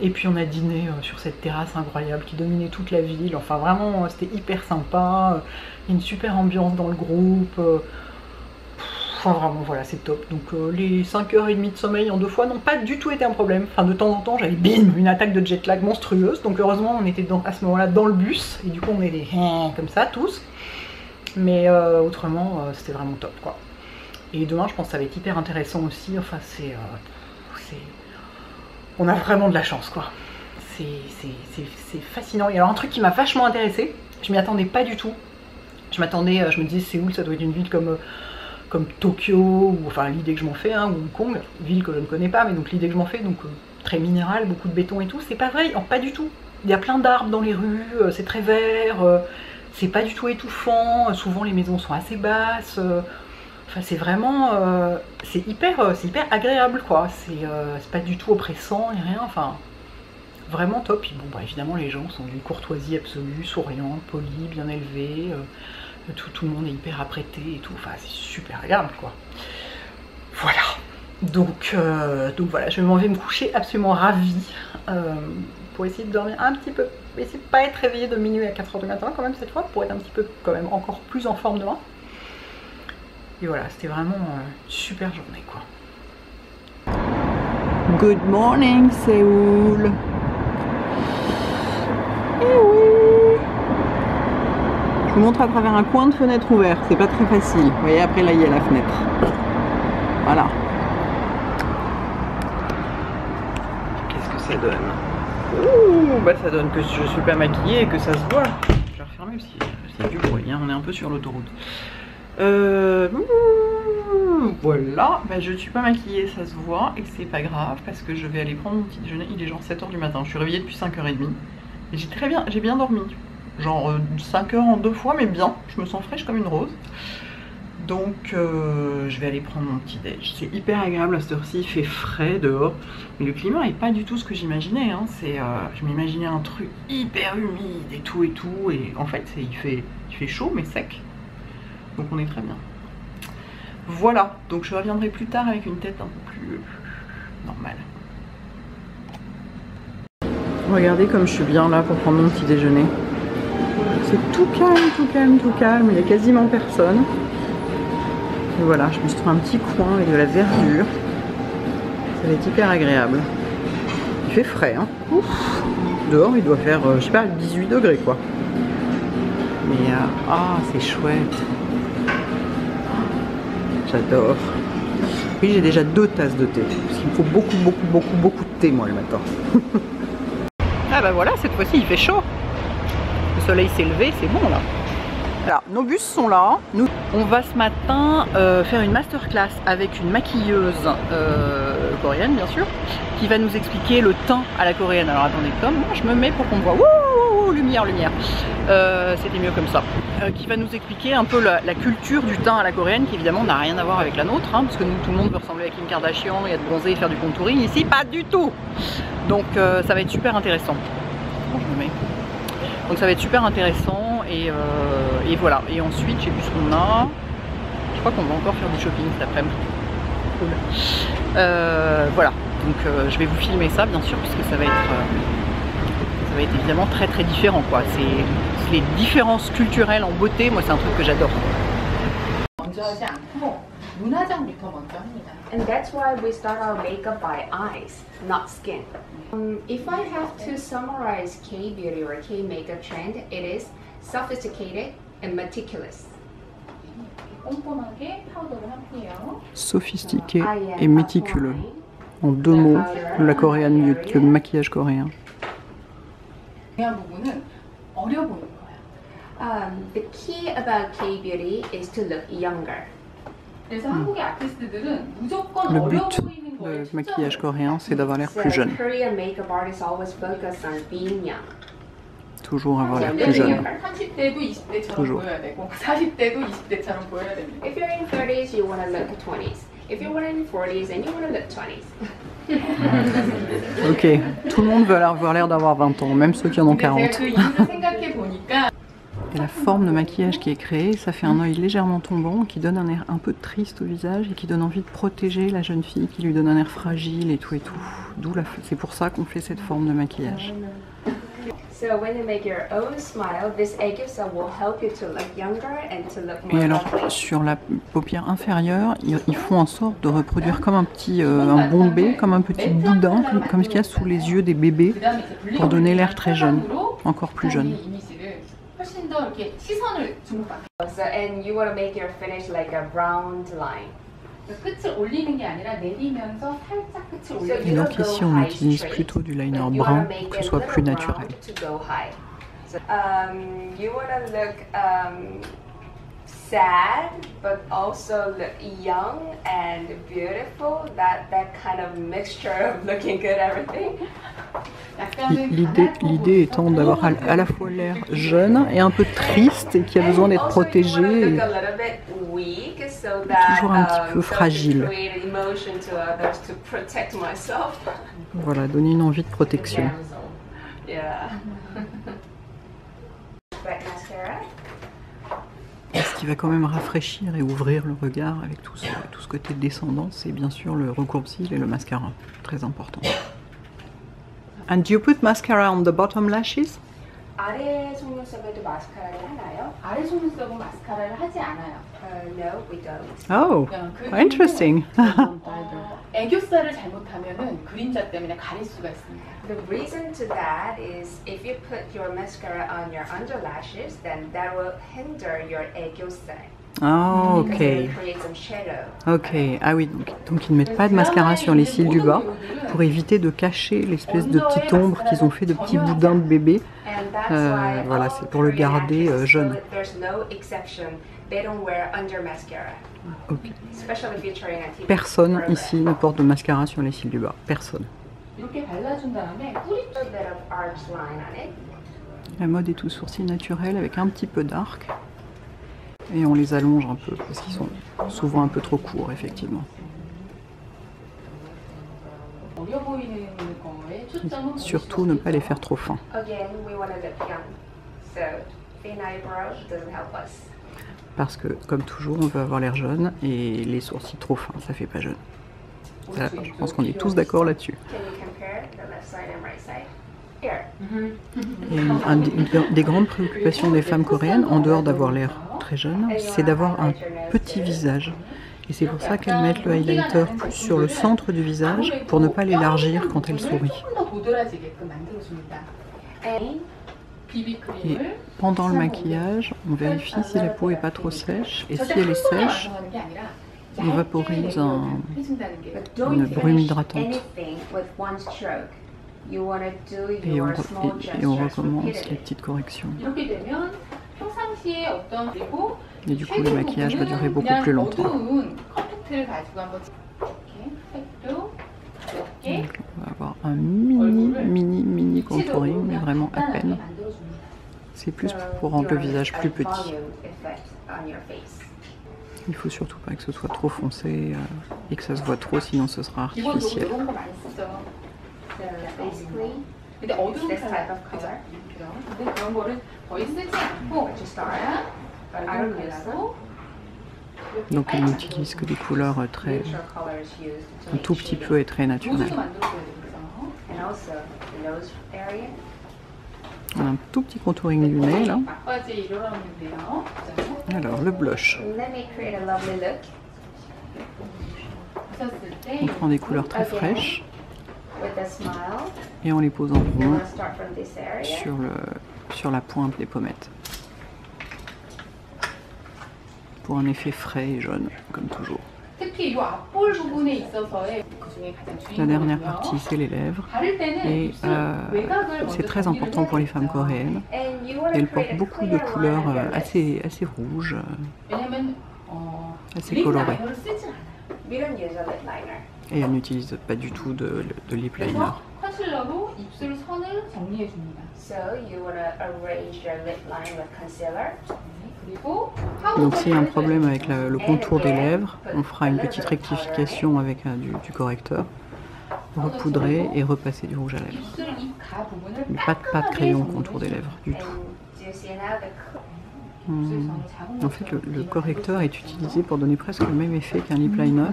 A: Et puis on a dîné sur cette terrasse incroyable qui dominait toute la ville, enfin vraiment c'était hyper sympa, il y a une super ambiance dans le groupe. Enfin vraiment voilà, c'est top. Donc les 5h30 de sommeil en 2 fois n'ont pas du tout été un problème. Enfin de temps en temps j'avais bim une attaque de jet lag monstrueuse. Donc heureusement on était à ce moment là dans le bus. Et du coup on est des comme ça tous. Mais autrement c'était vraiment top quoi. Et demain je pense que ça va être hyper intéressant aussi. Enfin on a vraiment de la chance quoi. c'est fascinant. Et alors un truc qui m'a vachement intéressée, je m'y attendais pas du tout. Je me disais Séoul, ça doit être une ville comme Tokyo, ou enfin l'idée que je m'en fais, hein, ou Hong Kong, ville que je ne connais pas, mais donc l'idée que je m'en fais, donc très minérale, beaucoup de béton et tout, c'est pas vrai, pas du tout. Il y a plein d'arbres dans les rues, c'est très vert, c'est pas du tout étouffant, souvent les maisons sont assez basses, enfin c'est vraiment, c'est hyper agréable quoi, c'est pas du tout oppressant ni rien, enfin vraiment top. Puis bon bah évidemment les gens sont d'une courtoisie absolue, souriants, polis, bien élevés, tout le monde est hyper apprêté et tout, enfin c'est super agréable quoi. Voilà, donc voilà, je m'en vais me coucher absolument ravie pour essayer de dormir un petit peu, essayer de pas être réveillée de minuit à 4 h du matin quand même cette fois, pour être un petit peu quand même encore plus en forme demain. Et voilà, c'était vraiment une super journée quoi. Good morning Séoul. Eh oui. Je vous montre à travers un coin de fenêtre ouvert, c'est pas très facile. Vous voyez, après là il y a la fenêtre. Voilà. Qu'est-ce que ça donne? Ouh, bah ça donne que je suis pas maquillée et que ça se voit. Je vais refermer parce qu'il y a du bruit, hein. On est un peu sur l'autoroute. Voilà, bah, je suis pas maquillée, ça se voit et c'est pas grave parce que je vais aller prendre mon petit déjeuner. Il est genre 7 h du matin, je suis réveillée depuis 5 h 30 et j'ai bien dormi. Genre 5 heures en 2 fois, mais bien, je me sens fraîche comme une rose. Donc je vais aller prendre mon petit déj. C'est hyper agréable à cette heure-ci, il fait frais dehors. Mais le climat est pas du tout ce que j'imaginais, hein. Je m'imaginais un truc hyper humide et tout. Et en fait il fait chaud mais sec. Donc on est très bien. Voilà, donc je reviendrai plus tard avec une tête un peu plus normale. Regardez comme je suis bien là pour prendre mon petit déjeuner. C'est tout calme, il n'y a quasiment personne. Et voilà, je me suis trouvé un petit coin avec de la verdure. Ça va être hyper agréable. Il fait frais, hein. Ouf. Dehors il doit faire, je sais pas, 18 degrés quoi. Mais c'est chouette. J'adore. Oui, j'ai déjà 2 tasses de thé. Parce qu'il me faut beaucoup de thé moi le matin. Ah bah voilà, cette fois-ci il fait chaud. Le soleil s'est levé, c'est bon là. Alors, nos bus sont là. Nous, on va ce matin faire une masterclass avec une maquilleuse coréenne bien sûr, qui va nous expliquer le teint à la coréenne. Alors attendez, comme moi je me mets pour qu'on voit. Wouh, lumière. C'était mieux comme ça. Qui va nous expliquer un peu la culture du teint à la coréenne, qui évidemment n'a rien à voir avec la nôtre, hein, parce que nous tout le monde veut ressembler à Kim Kardashian et être bronzé et faire du contouring. Ici, pas du tout. Donc ça va être super intéressant. Bon, je me mets. Donc ça va être super intéressant et voilà. Et ensuite, je sais plus ce qu'on a. Je crois qu'on va encore faire du shopping cet après-midi. Cool. Voilà. Donc je vais vous filmer ça bien sûr, puisque ça va être évidemment très différent quoi. C'est les différences culturelles en beauté. Moi, c'est un truc que j'adore.
C: And that's why we start our makeup by eyes, not skin. If I have to summarize K-beauty or K-makeup trend, it is sophisticated and meticulous.
A: Sophistiqué et méticuleux. En 2 mots, la coréenne, le maquillage coréen.
C: The key about K-beauty is to look younger.
A: Le but du maquillage coréen, c'est d'avoir l'air plus jeune.
C: Korean makeup artists always focus on being young.
A: Toujours avoir l'air plus jeune. Toujours.
C: If you're in 30s, you want to look 20s. If you're in 40s, and you want to look 20s.
A: Ok, tout le monde veut avoir l'air d'avoir 20 ans, même ceux qui en ont 40. Et la forme de maquillage qui est créée, ça fait un œil légèrement tombant, qui donne un air un peu triste au visage et qui donne envie de protéger la jeune fille, qui lui donne un air fragile et tout. C'est pour ça qu'on fait cette forme de maquillage. Et alors, sur la paupière inférieure, ils font en sorte de reproduire comme un petit un bombé, comme un petit boudin, comme ce qu'il y a sous les yeux des bébés, pour donner l'air très jeune, encore plus jeune.
C: And you want to make your finish like a round line.
B: 끝을 올리는 게 아니라 내리면서 살짝 끝을 올리는.
A: Et donc ici on utilise plutôt du liner brun pour que ce soit plus naturel.
C: You want to look sad, but also look young and beautiful. That kind of mixture of looking good, everything.
A: L'idée étant d'avoir à la fois l'air jeune et un peu triste et qui a besoin d'être protégé et toujours un petit peu fragile. Voilà, donner une envie de protection. Et ce qui va quand même rafraîchir et ouvrir le regard avec tout ce côté descendant, c'est bien sûr le recourbe-cils et le mascara, très important. And do you put mascara on the bottom lashes?
C: 아래 속눈썹에도 마스카라를 하나요?
B: 아래 속눈썹은 마스카라를 하지 않아요.
C: No, we don't.
A: Oh, interesting.
B: 애교살을 잘못하면은 그림자 때문에 가릴 수가 있습니다.
C: The reason to that is if you put your mascara on your underlashes, then that will hinder your 애교살.
A: Oh,
C: Because
A: ok.
C: it will create some shadow.
A: Ok, ah oui, donc ils ne mettent pas de mascara sur les cils du bas pour éviter de cacher l'espèce de petite ombre qu'ils ont fait de petits boudins de bébé.
C: And that's why
A: Voilà,
C: all
A: c'est pour le
C: Korean
A: garder
C: actresses,
A: jeune.
C: so there's no exception. They don't wear under mascara,
A: Ok.
C: especially featuring a TV.
A: Personne ici ne porte de mascara sur les cils du bas. Personne.
B: 이렇게 발라준 다음에 뿌리
C: A little bit of arch line on it.
A: La mode est tout sourcil naturel avec un petit peu d'arc. Et on les allonge un peu parce qu'ils sont souvent un peu trop courts, effectivement.
B: 어려 보이는 거에 초점은
A: Surtout ne pas les faire trop fins.
C: Again, we want to look young, so thin eyebrow doesn't help us.
A: Parce que, comme toujours, on veut avoir l'air jeune et les sourcils trop fins, ça fait pas jeune. Ça, je pense qu'on est tous d'accord là-dessus.
C: Can you compare the left side and right side? Here.
A: Et une des grandes préoccupations des femmes coréennes, en dehors d'avoir l'air très jeune, c'est d'avoir un petit visage. Et c'est pour ça qu'elles mettent le highlighter plus sur le centre du visage pour ne pas l'élargir quand elles sourient.
B: 조금 더 도드라지게끔 만들어줍니다.
C: And
A: Et
B: 비비크림을
A: pendant le maquillage, on vérifie si la peau est pas trop sèche. Et si elle est sèche,
B: 완성하는 게 아니라
A: on vaporise
B: 해준다는 게
C: but
A: une
C: don't
A: brume
C: finish
A: hydratante.
C: anything with one stroke. You want to do
A: Et on,
C: your small
A: et on
C: gestures
A: recommence les
C: repeatedly.
A: petites corrections.
B: 이렇게 되면 평상시에 어떤 그리고
A: Et du coup, le maquillage va durer beaucoup
B: 그냥
A: plus longtemps.
B: 어두운 컴팩트를 가지고 한번 이렇게 팩도 이렇게
A: Donc, on va avoir un mini contouring, mais vraiment à peine. C'est plus pour rendre le visage plus petit.
C: Volume effect on your face.
A: Il faut surtout pas que ce soit trop foncé et que ça se voit trop, sinon ce sera
B: 기본적으로
A: artificiel.
B: 이런 거 많이 쓰죠.
C: So basically,
B: 근데 어두운
C: this type
B: 컬러,
C: of
B: 그죠?
C: color.
B: 그죠? 근데 그런 거를 거의 쓰지 않고
C: Which is dark.
B: 그냥
C: Dark
B: 컬러로
A: Donc elle n'utilise que des couleurs très,
C: neutral colors used to
A: un
C: make
A: tout petit
C: shading.
A: peu et très
B: 로즈도
A: naturelles.
B: 만들어줘야 되겠죠.
C: And also the nose area.
A: On a un tout petit contouring du nez là.
B: 막바지 이러는데요.
A: Alors le blush.
C: Let me create a lovely look
B: 웃었을 때
A: On prend des couleurs très fraîches
C: with a smile.
A: et on les pose en
C: You
A: rond
C: want to start from this area.
A: sur la pointe des pommettes. Pour un effet frais et jaune, comme toujours.
B: 특히 이 앞볼 부분에 있어서의 그중에 가장
A: La dernière
B: 주인공이고요.
A: partie, c'est les lèvres.
B: 바를 때는
A: Et
B: 입술 외곽을
A: c'est
B: 먼저
A: très
B: 정리를
A: important pour les femmes
B: 해야겠죠.
A: coréennes.
C: And you want
A: Et
C: to
A: elles
C: create
A: portent
C: a
A: beaucoup de
C: clear line
A: couleurs
C: on your lips.
A: assez rouges.
B: 왜냐면
A: assez
B: 립
A: colorées.
B: 라이너를 쓰진 않아요.
C: We don't use a lip liner.
A: Et elles n'utilisent pas du tout de lip liner.
B: 그래서 컨실러로 입술 선을 정리해 줍니다.
C: So you want to arrange your lip line with concealer.
B: 그리고
A: Donc s'il y a un problème avec le contour des lèvres, on fera une petite rectification avec du correcteur, repoudrer et repasser du rouge à lèvres.
B: 입술 입가 부분을
A: Mais pas de crayon au contour des lèvres du tout.
C: And do you see now the
A: En fait, le correcteur est utilisé pour donner presque le même effet qu'un lip liner,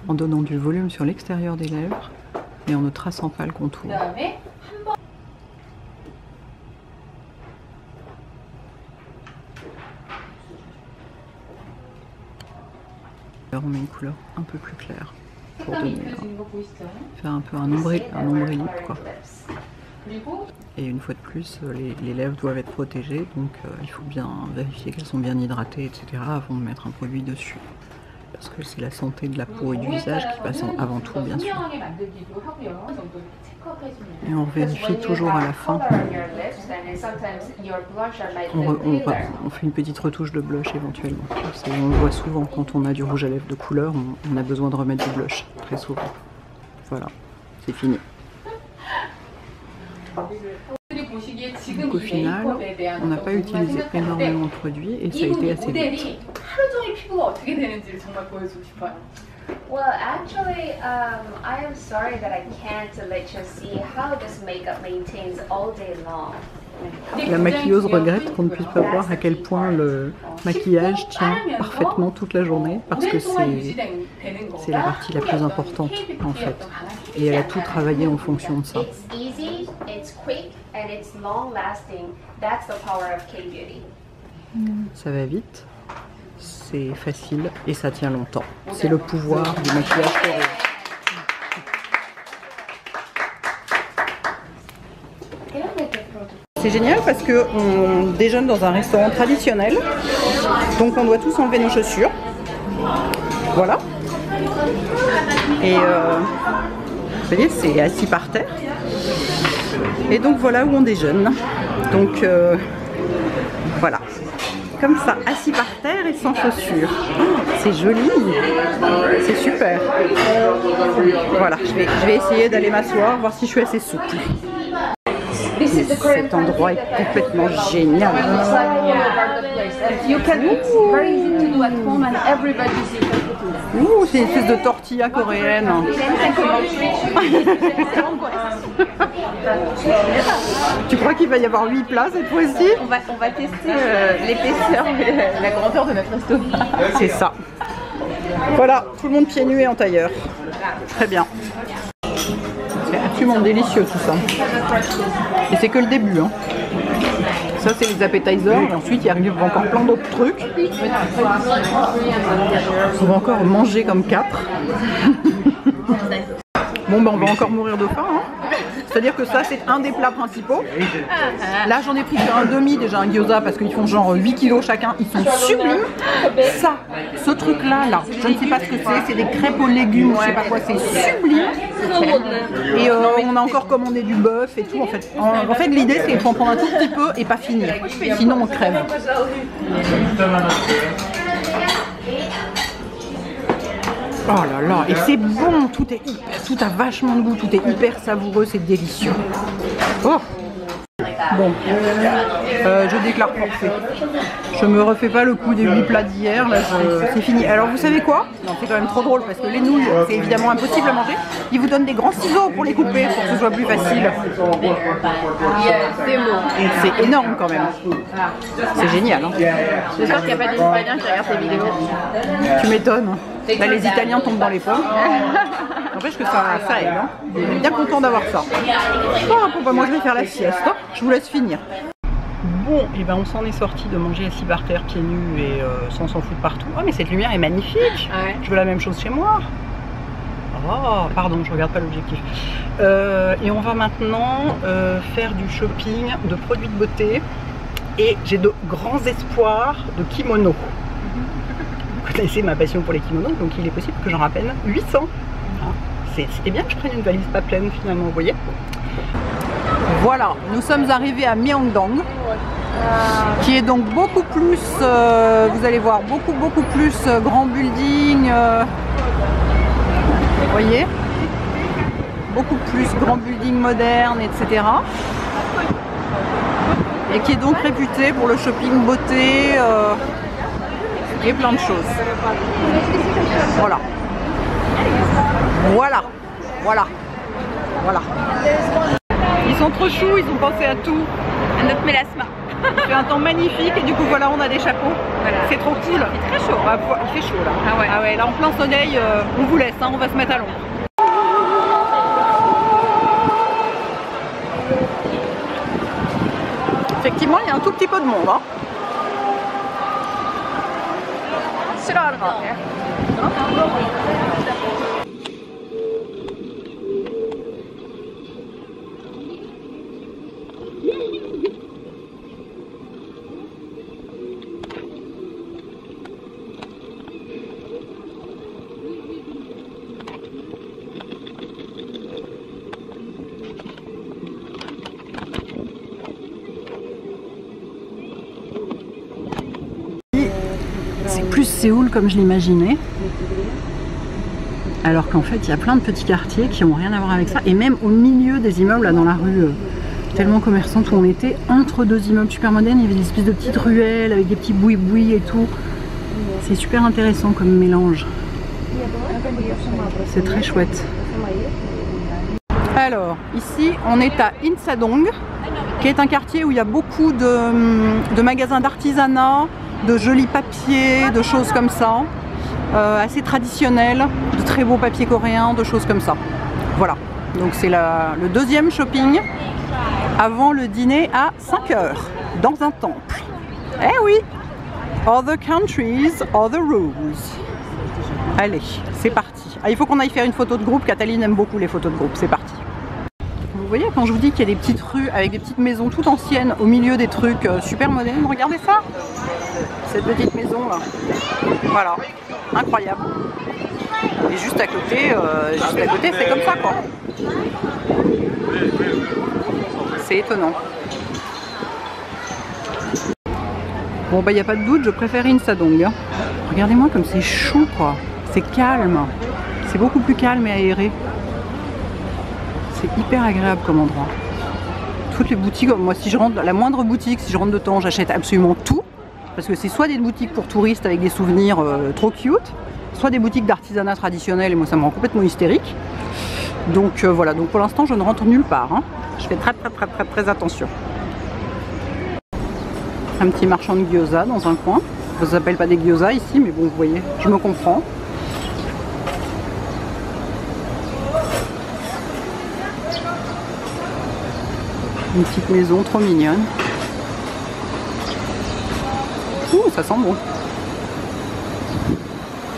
A: en donnant du volume sur l'extérieur des lèvres et en ne traçant pas le contour.
B: 그다음에
A: Alors on met une couleur un peu plus claire pour
B: 색감이
A: donner,
B: 입혀지는 거 보이시죠?
A: faire un peu un nombril quoi.
C: lips.
B: 그리고
A: Et une fois de plus, les lèvres doivent être protégées, donc il faut bien vérifier qu'elles sont bien hydratées, etc. avant de mettre un produit dessus. parce que c'est la santé de la peau et du visage qui passe avant tout, bien sûr. Et on vérifie toujours à la fin. On fait une petite retouche de blush éventuellement. On le voit souvent quand on a du rouge à lèvres de couleur, on a besoin de remettre du blush, très souvent. Voilà, c'est fini. Donc au final, on n'a pas utilisé énormément de produits et ça a été assez vite.
C: Well, actually, I am sorry that I can't let you see how this makeup maintains all day long.
A: La maquilleuse regrette qu'on ne puisse pas voir à quel point le maquillage tient parfaitement toute la journée parce que c'est la partie la plus importante en fait. Et elle a tout travaillé en fonction de ça. Ça va vite, c'est facile et ça tient longtemps. C'est le pouvoir du maquillage coréen. C'est génial parce qu'on déjeune dans un restaurant traditionnel, donc on doit tous enlever nos chaussures. Voilà. Et vous voyez, c'est assis par terre. Et donc voilà où on déjeune. Donc voilà. Comme ça, assis par terre et sans chaussures. Oh, c'est joli. C'est super. Voilà, je vais essayer d'aller m'asseoir, voir si je suis assez souple. Cet endroit est complètement génial. Ouh, c'est une espèce de tortilla coréenne. Tu crois qu'il va y avoir 8 plats cette fois-ci?
D: On va tester l'épaisseur et la grandeur de notre estomac.
A: C'est ça. Voilà, tout le monde pieds nus et en tailleur. Très bien. C'est absolument délicieux tout ça. Et c'est que le début. Hein. Ça c'est les appetizers et ensuite il arrive encore plein d'autres trucs. On va encore manger comme 4. Bon ben on va encore mourir de faim. Hein. C'est-à-dire que ça c'est un des plats principaux. Là j'en ai pris un demi déjà, un gyoza, parce qu'ils font genre 8 kilos chacun. Ils sont sublimes. Ça, ce truc là, je ne sais pas ce que c'est des crêpes aux légumes, je sais pas quoi, c'est sublime. Et on a encore commandé du bœuf et tout en fait. En fait l'idée c'est qu'il faut en prendre un tout petit peu et pas finir. Sinon on crève. Oh là là, et c'est bon, tout a vachement de goût, tout est hyper savoureux, c'est délicieux. Oh. Bon, je déclare forfait. Je me refais pas le coup des 8 plats d'hier, là c'est fini. Alors vous savez quoi? Non, c'est quand même trop drôle parce que les nouilles, c'est évidemment impossible à manger. Ils vous donnent des grands ciseaux pour les couper, pour que ce soit plus facile. C'est énorme quand même. C'est génial. Hein.
D: J'espère qu'il n'y a pas des Italiens qui regardent ces vidéos.
A: Tu m'étonnes. Là, les Italiens tombent dans les pommes. N'empêche que ça aide. Hein. On est bien content d'avoir ça. Oh, bon, bah, moi je vais faire la sieste. Hein. Je vous laisse finir. Bon, et ben on s'en est sorti de manger assis par terre, pieds nus et sans s'en foutre partout. Oh mais cette lumière est magnifique. Ouais. Je veux la même chose chez moi. Oh, pardon, je regarde pas l'objectif. Et on va maintenant faire du shopping de produits de beauté. Et j'ai de grands espoirs de kimonos. Vous connaissez ma passion pour les kimonos, donc il est possible que j'en rappelle 800. C'était bien que je prenne une valise pas pleine finalement, vous voyez. Voilà, nous sommes arrivés à Myeongdong, qui est donc beaucoup plus, vous allez voir, beaucoup plus grand building, vous voyez, beaucoup plus grand building moderne, etc. Et qui est donc réputé pour le shopping beauté et plein de choses. Voilà. Voilà. Ils sont trop choux, ils ont pensé à tout.
D: À notre mélasma.
A: Il fait un temps magnifique et du coup voilà, on a des chapeaux. Voilà. C'est trop cool.
D: Il fait très chaud.
A: Il fait chaud là. Ah ouais, là en plein soleil, on vous laisse, hein, on va se mettre à l'ombre. Effectivement, il y a un tout petit peu de monde. Hein. C'est là, plus Séoul comme je l'imaginais. Alors qu'en fait, il y a plein de petits quartiers qui n'ont rien à voir avec ça. Et même au milieu des immeubles, là dans la rue tellement commerçante où on était, entre deux immeubles super modernes, il y avait des espèces de petites ruelles avec des petits boui-boui et tout. C'est super intéressant comme mélange. C'est très chouette. Alors, ici, on est à Insadong, qui est un quartier où il y a beaucoup de magasins d'artisanat, de jolis papiers, de choses comme ça. Assez traditionnels, de très beaux papiers coréens, de choses comme ça. Voilà, donc c'est le deuxième shopping avant le dîner à 5 h dans un temple. Eh oui! Other countries, other rules. Allez, c'est parti. Ah, il faut qu'on aille faire une photo de groupe. Cataline aime beaucoup les photos de groupe. C'est parti. Vous voyez, quand je vous dis qu'il y a des petites rues avec des petites maisons toutes anciennes au milieu des trucs super modernes, regardez ça! Cette petite maison là. Voilà, incroyable. Et juste à côté, c'est comme ça quoi. C'est étonnant. Bon bah il n'y a pas de doute, je préfère Insadong. Hein. Regardez-moi comme c'est chou quoi. C'est calme. C'est beaucoup plus calme et aéré. C'est hyper agréable comme endroit. Toutes les boutiques, moi si je rentre, la moindre boutique, si je rentre dedans, j'achète absolument tout. Parce que c'est soit des boutiques pour touristes avec des souvenirs trop cute, soit des boutiques d'artisanat traditionnel et moi ça me rend complètement hystérique. Donc voilà, donc pour l'instant je ne rentre nulle part. Hein. Je fais très attention. Un petit marchand de gyoza dans un coin. Ça ne s'appelle pas des gyoza ici, mais bon vous voyez, je me comprends. Une petite maison trop mignonne. Ouh, ça sent bon.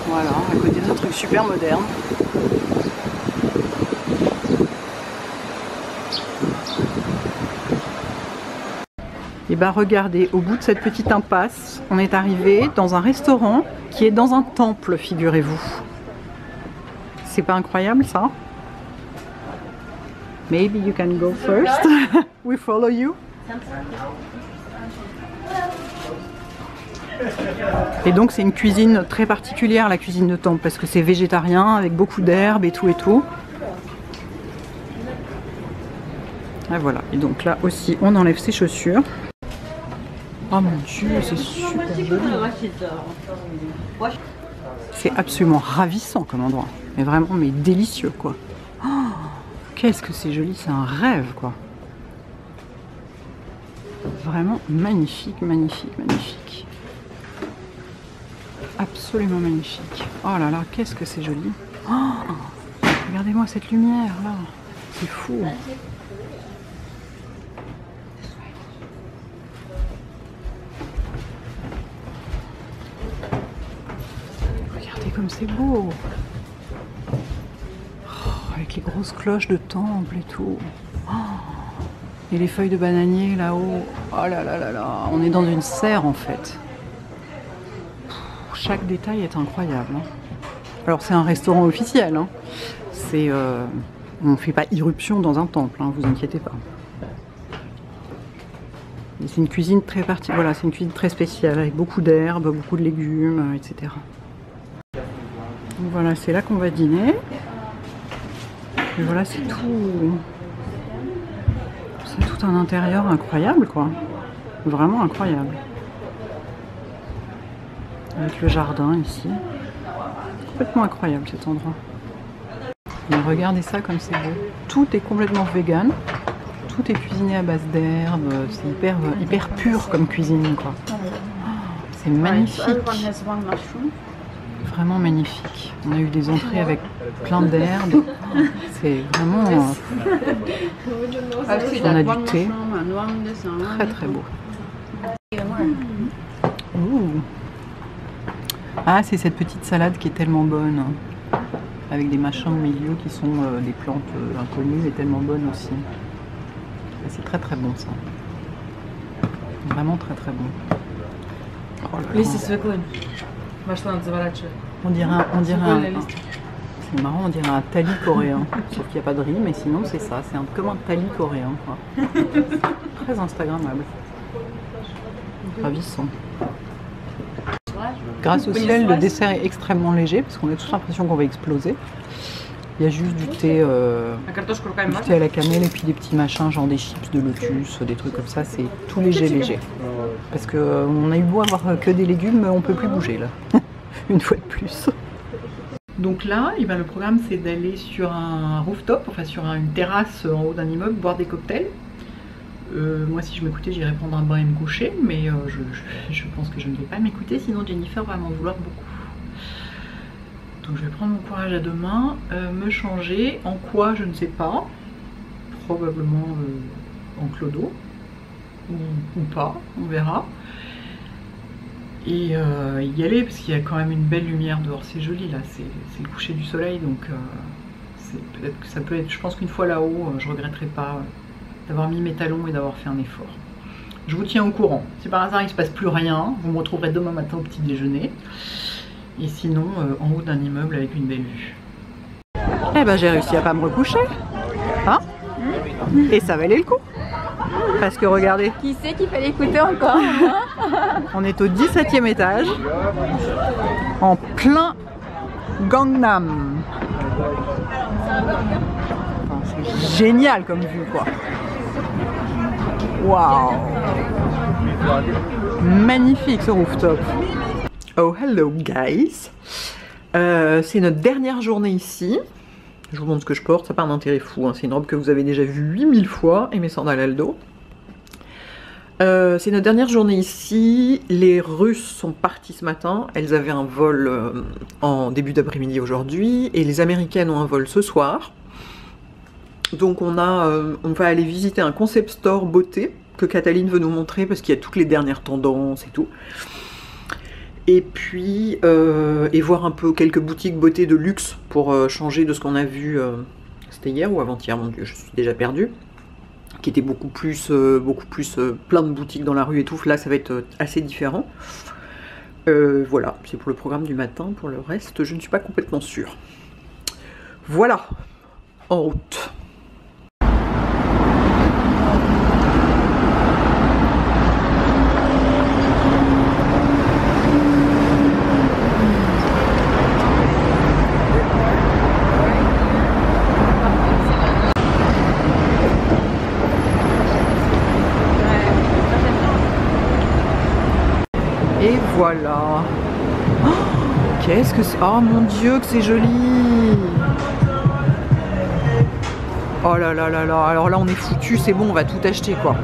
A: Voilà, à côté d'un truc super moderne. Et bah regardez, au bout de cette petite impasse, on est arrivé dans un restaurant qui est dans un temple, figurez-vous. C'est pas incroyable ça? Maybe you can go first. We follow you. Et donc c'est une cuisine très particulière, la cuisine de temple, parce que c'est végétarien avec beaucoup d'herbes et tout et tout. Ah voilà, et donc là aussi on enlève ses chaussures. Oh mon dieu, c'est super joli. C'est absolument ravissant comme endroit, mais vraiment mais délicieux quoi. Oh, qu'est-ce que c'est joli, c'est un rêve quoi. Vraiment magnifique, magnifique, magnifique. Absolument magnifique. Oh là là, qu'est-ce que c'est joli. Oh, regardez-moi cette lumière là. C'est fou. Regardez comme c'est beau. Oh, avec les grosses cloches de temple et tout. Oh, et les feuilles de bananier là-haut. Oh là là là là. On est dans une serre en fait. Chaque détail est incroyable. Hein. Alors c'est un restaurant officiel. Hein. C'est, on ne fait pas irruption dans un temple, hein, vous inquiétez pas. C'est une cuisine très voilà, c'est une cuisine très spéciale avec beaucoup d'herbes, beaucoup de légumes, etc. Donc voilà, c'est là qu'on va dîner. Et voilà, c'est tout. C'est tout un intérieur incroyable, quoi. Vraiment incroyable. Avec le jardin ici. Complètement incroyable cet endroit. Et regardez ça comme c'est beau. Tout est complètement vegan. Tout est cuisiné à base d'herbes. C'est hyper pur comme cuisine quoi. C'est magnifique. Vraiment magnifique. On a eu des entrées avec plein d'herbes. C'est vraiment... On a du thé. Très très beau. Ouh. Ah, c'est cette petite salade qui est tellement bonne, avec des machins au milieu qui sont des plantes inconnues et tellement bonnes aussi. C'est très très bon ça. Vraiment très très bon. Oh là là. On dirait un... C'est marrant, on dirait un thali coréen. Sauf qu'il n'y a pas de riz, mais sinon c'est ça. C'est comme un thali coréen quoi. Très instagrammable. Ravissant. Grâce au ciel, le dessert est extrêmement léger parce qu'on a tous l'impression qu'on va exploser. Il y a juste du thé à la cannelle et puis des petits machins, genre des chips de lotus, des trucs comme ça. C'est tout léger. Parce qu'on a eu beau avoir que des légumes, on peut plus bouger là. Une fois de plus. Donc là, le programme c'est d'aller sur un rooftop, enfin sur une terrasse en haut d'un immeuble, boire des cocktails. Moi si je m'écoutais j'irais prendre un bain et me coucher, mais je pense que je ne vais pas m'écouter, sinon Jennifer va m'en vouloir beaucoup. Donc je vais prendre mon courage à deux mains, me changer, en quoi je ne sais pas, probablement en clodo, ou pas, on verra. Et y aller parce qu'il y a quand même une belle lumière dehors, c'est joli là, c'est le coucher du soleil, donc peut-être que ça peut être, je pense qu'une fois là-haut, je regretterai pas d'avoir mis mes talons et d'avoir fait un effort. Je vous tiens au courant. Si par hasard il ne se passe plus rien, vous me retrouverez demain matin au petit déjeuner. Et sinon, en haut d'un immeuble avec une belle vue. Eh ben j'ai réussi à pas me recoucher. Hein? Et ça valait le coup. Parce que regardez.
D: Qui sait qu'il fallait écouter encore?
A: On est au 17e étage. En plein Gangnam. C'est génial comme vue quoi. Waouh! Magnifique ce rooftop. Oh hello guys. C'est notre dernière journée ici. Je vous montre ce que je porte, ça n'a pas un intérêt fou, hein. C'est une robe que vous avez déjà vue 8000 fois et mes sandales Aldo. C'est notre dernière journée ici. Les Russes sont partis ce matin. Elles avaient un vol en début d'après-midi aujourd'hui et les Américaines ont un vol ce soir. Donc on va aller visiter un concept store beauté que Cataline veut nous montrer parce qu'il y a toutes les dernières tendances et tout. Et puis et voir un peu quelques boutiques beauté de luxe pour changer de ce qu'on a vu, c'était hier ou avant-hier, mon Dieu, je suis déjà perdue, qui était beaucoup plus plein de boutiques dans la rue et tout. Là ça va être assez différent. Voilà, c'est pour le programme du matin. Pour le reste, je ne suis pas complètement sûre. Voilà, en route. Et voilà. Oh, qu'est-ce que c'est? Oh mon Dieu, que c'est joli. Oh là là là là. Alors là, on est foutu. C'est bon, on va tout acheter quoi.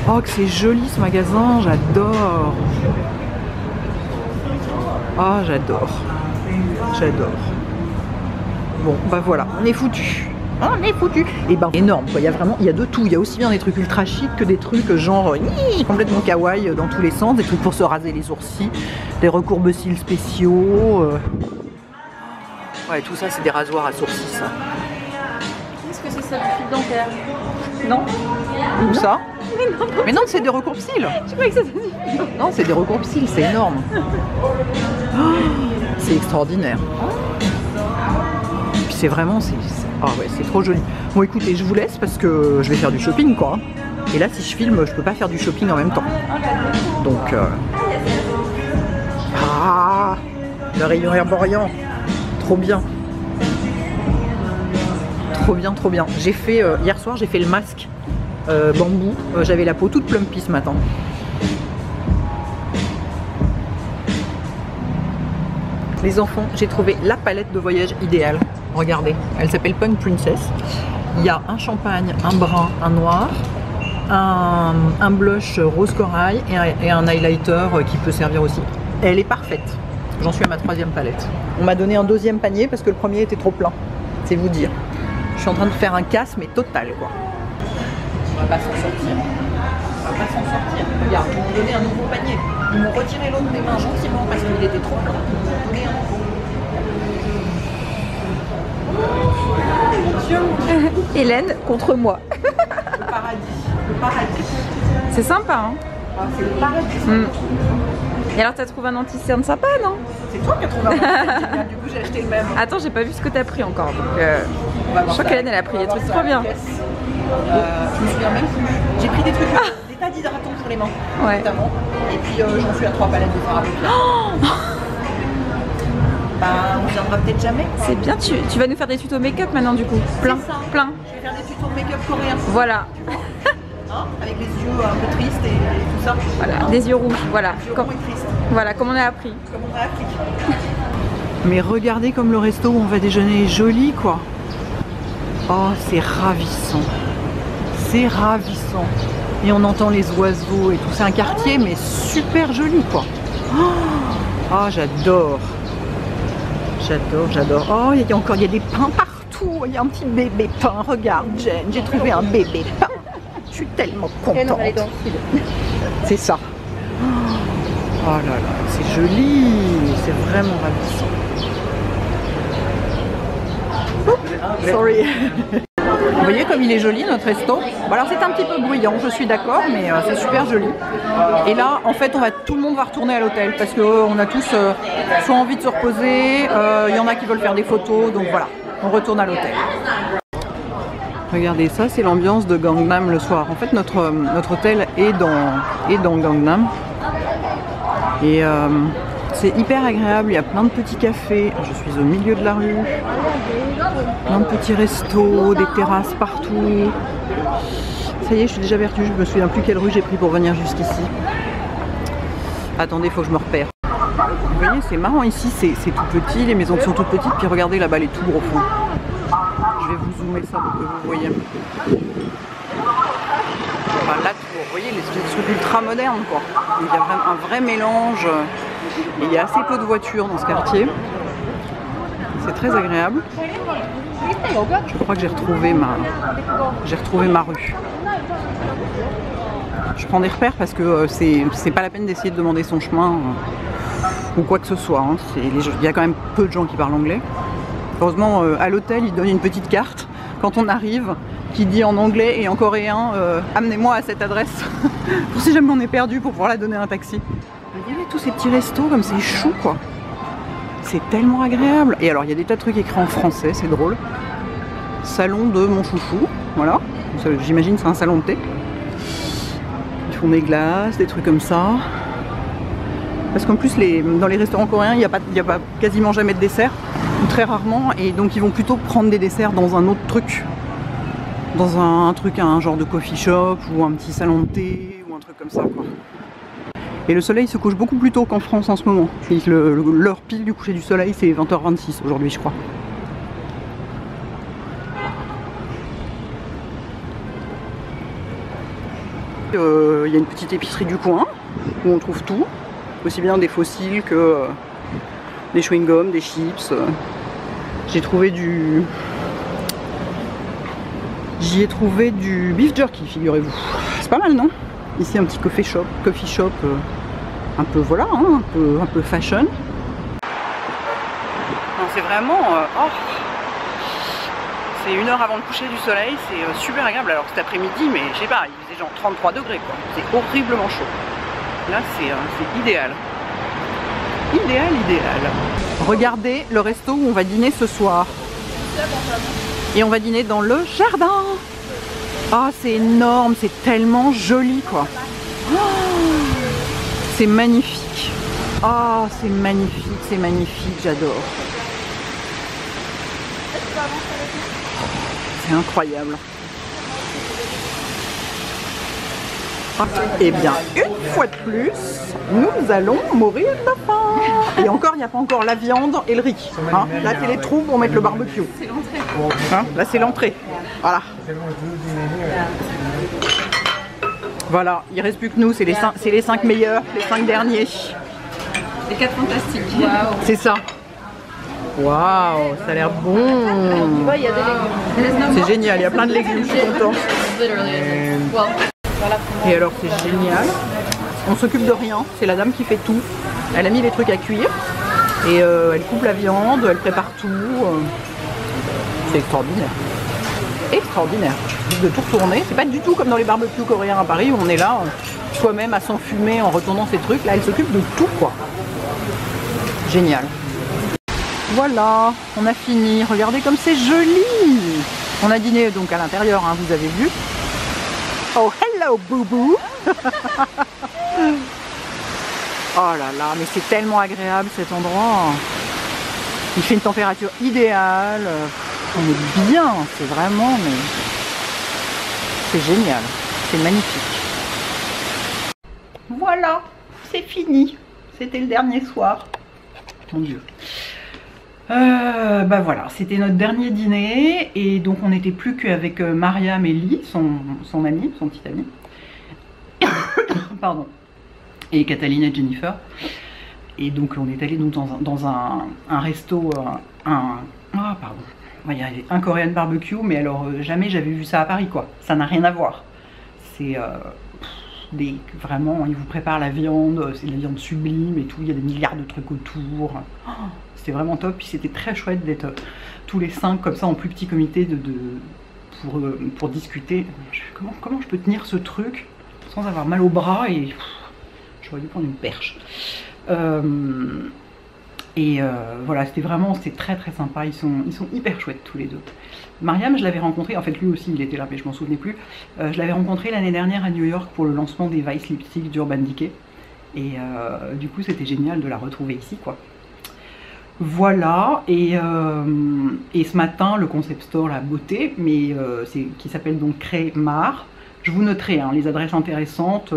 A: Oh, que c'est joli ce magasin. J'adore. Oh, j'adore. J'adore. Bon, bah voilà, on est foutu. On est foutu. Et ben énorme quoi, il y a de tout. Il y a aussi bien des trucs ultra chic que des trucs genre complètement kawaii dans tous les sens, des trucs pour se raser les sourcils, des recourbe-cils spéciaux. Ouais, tout ça c'est des rasoirs à sourcils ça.
D: Est-ce que c'est ça du fil dentaire? Non.
A: Où ça? Mais non, c'est des recourbe-cils.
D: Je croyais que ça se...
A: Non, c'est des recourbe-cils, c'est énorme. Oh, c'est extraordinaire. Puis c'est vraiment, ah ouais, c'est trop joli. Bon écoutez, je vous laisse parce que je vais faire du shopping quoi. Et là si je filme, je peux pas faire du shopping en même temps. Donc ah, le rayon herborian, trop bien. Trop bien, trop bien. J'ai fait, hier soir j'ai fait le masque bambou. J'avais la peau toute plumpy ce matin. Les enfants, j'ai trouvé la palette de voyage idéale. Regardez, elle s'appelle Punk Princess. Il y a un champagne, un brun, un noir, un blush rose corail et un highlighter qui peut servir aussi. Elle est parfaite. J'en suis à ma 3e palette. On m'a donné un 2e panier parce que le premier était trop plein. C'est vous dire. Je suis en train de faire un casse mais total quoi. On va pas s'en sortir. On va pas s'en sortir. Regarde, ils m'ont donné un nouveau panier. Ils m'ont retiré l'autre des mains gentiment parce qu'il était trop plein. Ils m'ont donné un nouveau.
D: Hélène contre moi.
A: Le paradis. Le paradis.
D: C'est sympa hein.
A: Ah, c'est le paradis.
D: Et alors t'as trouvé un anti-cerne sympa non?
A: C'est toi qui as trouvé un anti-cerne. Du coup j'ai acheté le même.
D: Attends, j'ai pas vu ce que t'as pris encore. Donc, je crois qu'Hélène elle a pris des trucs trop bien.
A: Je me souviens même plus. J'ai pris des trucs, des tas d'hydratants pour les mains, notamment. Et puis j'en suis à 3 palettes de fard à paupières. Bah, on viendra peut-être jamais.
D: C'est bien, tu vas nous faire des tutos make-up maintenant du coup. Plein.
A: Je vais faire des tutos make-up coréens.
D: Voilà.
A: Hein, avec les yeux un peu tristes et tout ça.
D: Voilà,
A: hein,
D: des yeux rouges, voilà.
A: des yeux rouges et tristes.
D: Voilà, comme on a appris.
A: Comme on a appris. Mais regardez comme le resto où on va déjeuner est joli, quoi. Oh, c'est ravissant. C'est ravissant. Et on entend les oiseaux et tout. C'est un quartier, mais super joli, quoi. Oh, j'adore. J'adore. Oh, il y a des pains partout. Il y a un petit bébé pain. Regarde, Jen, j'ai trouvé un bébé pain. Je suis tellement contente. C'est ça. Oh là là, c'est joli. C'est vraiment ravissant. Oups, sorry. Vous voyez comme il est joli notre resto. Bon, alors c'est un petit peu bruyant, je suis d'accord, mais c'est super joli. Et là, en fait, tout le monde va retourner à l'hôtel parce qu'on a tous soit envie de se reposer, il y en a qui veulent faire des photos, donc voilà, on retourne à l'hôtel. Regardez, ça c'est l'ambiance de Gangnam le soir. En fait, notre hôtel est dans Gangnam. Et c'est hyper agréable, il y a plein de petits cafés. Je suis au milieu de la rue. Plein de petits restos, des terrasses partout. Ça y est, je suis déjà perdue, je me souviens plus quelle rue j'ai pris pour venir jusqu'ici. Attendez, il faut que je me repère. Vous voyez, c'est marrant ici, c'est tout petit, les maisons sont toutes petites, puis regardez là-bas les tours au fond. Je vais vous zoomer ça pour que vous voyez. Enfin, la tour, vous voyez, les trucs ultra modernes, quoi. Il y a vraiment un vrai mélange. Et il y a assez peu de voitures dans ce quartier. C'est très agréable. Je crois que j'ai retrouvé ma rue. Je prends des repères parce que c'est pas la peine d'essayer de demander son chemin ou quoi que ce soit. Hein. Il y a quand même peu de gens qui parlent anglais. Heureusement, à l'hôtel, ils donnent une petite carte quand on arrive qui dit en anglais et en coréen amenez-moi à cette adresse pour si jamais on est perdu pour pouvoir la donner à un taxi. Vous voyez tous ces petits restos comme c'est chou, quoi. C'est tellement agréable. Et alors il y a des tas de trucs écrits en français, c'est drôle. Salon de mon chouchou, voilà. J'imagine c'est un salon de thé. Ils font des glaces, des trucs comme ça. Parce qu'en plus dans les restaurants coréens, il n'y a pas quasiment jamais de dessert, ou très rarement, et donc ils vont plutôt prendre des desserts dans un autre truc. Dans un genre de coffee shop, ou un petit salon de thé, ou un truc comme ça, quoi. Et le soleil se couche beaucoup plus tôt qu'en France en ce moment. L'heure pile du coucher du soleil, c'est 20h26 aujourd'hui, je crois. Il y a une petite épicerie du coin où on trouve tout, aussi bien des fossiles que des chewing-gums, des chips. J'y ai trouvé du beef jerky, figurez-vous. C'est pas mal, non? Ici un petit coffee shop, un peu voilà, hein, un peu fashion. Non, c'est vraiment, c'est 1 heure avant le coucher du soleil, c'est super agréable. Alors cet après-midi, mais je sais pas, il faisait genre 33 degrés, quoi. C'est horriblement chaud. Là, c'est idéal. Idéal. Regardez le resto où on va dîner ce soir. Et on va dîner dans le jardin. Ah, c'est énorme, c'est tellement joli, quoi. Oh, c'est magnifique. Ah, c'est magnifique, j'adore. C'est incroyable. Et bien, une fois de plus, nous allons mourir de faim. Et encore, il n'y a pas encore la viande et le riz. Hein, là, c'est les trous pour mettre le barbecue.
B: C'est l'entrée.
A: Hein, là, c'est l'entrée. Voilà. Voilà, il ne reste plus que nous, c'est les 5 meilleurs, les 5 derniers.
B: Les 4 fantastiques. Waouh.
A: C'est ça. Waouh, ça a l'air bon.
B: Il y a des légumes.
A: C'est génial, il y a plein de légumes, je suis contente. Et alors c'est génial. On s'occupe de rien, c'est la dame qui fait tout. Elle a mis les trucs à cuire et elle coupe la viande, elle prépare tout. C'est extraordinaire. Extraordinaire. De tout retourner. C'est pas du tout comme dans les barbecues coréens à Paris où on est là soi-même à s'enfumer en retournant ces trucs. Là, elle s'occupe de tout, quoi. Génial. Voilà, on a fini. Regardez comme c'est joli. On a dîné donc à l'intérieur, hein, vous avez vu. Oh hello boubou. Oh là là, mais c'est tellement agréable cet endroit. Il fait une température idéale. On est bien, c'est vraiment, mais c'est génial, c'est magnifique. Voilà, c'est fini. C'était le dernier soir. Mon Dieu. Bah voilà, c'était notre dernier dîner et donc on n'était plus qu'avec Mariam et Lee, son amie, son petit ami. Pardon. Et Cataline et Jennifer. Et donc on est allé dans un resto, pardon, on va y arriver, un Korean barbecue, mais alors jamais j'avais vu ça à Paris quoi, ça n'a rien à voir. C'est vraiment, ils vous préparent la viande, c'est de la viande sublime et tout, il y a des milliards de trucs autour. C'était vraiment top, puis c'était très chouette d'être tous les 5 comme ça en plus petit comité pour discuter. Comment je peux tenir ce truc sans avoir mal au bras et j'aurais dû prendre une perche. Voilà, c'était très très sympa, ils sont hyper chouettes tous les deux. Mariam, je l'avais rencontré, en fait lui aussi il était là mais je m'en souvenais plus. Je l'avais rencontré l'année dernière à New York pour le lancement des Vice Lipstick d'Urban Decay. Et du coup c'était génial de la retrouver ici quoi. Voilà, et ce matin le concept store La Beauté, mais qui s'appelle donc Crémar. Je vous noterai hein, les adresses intéressantes.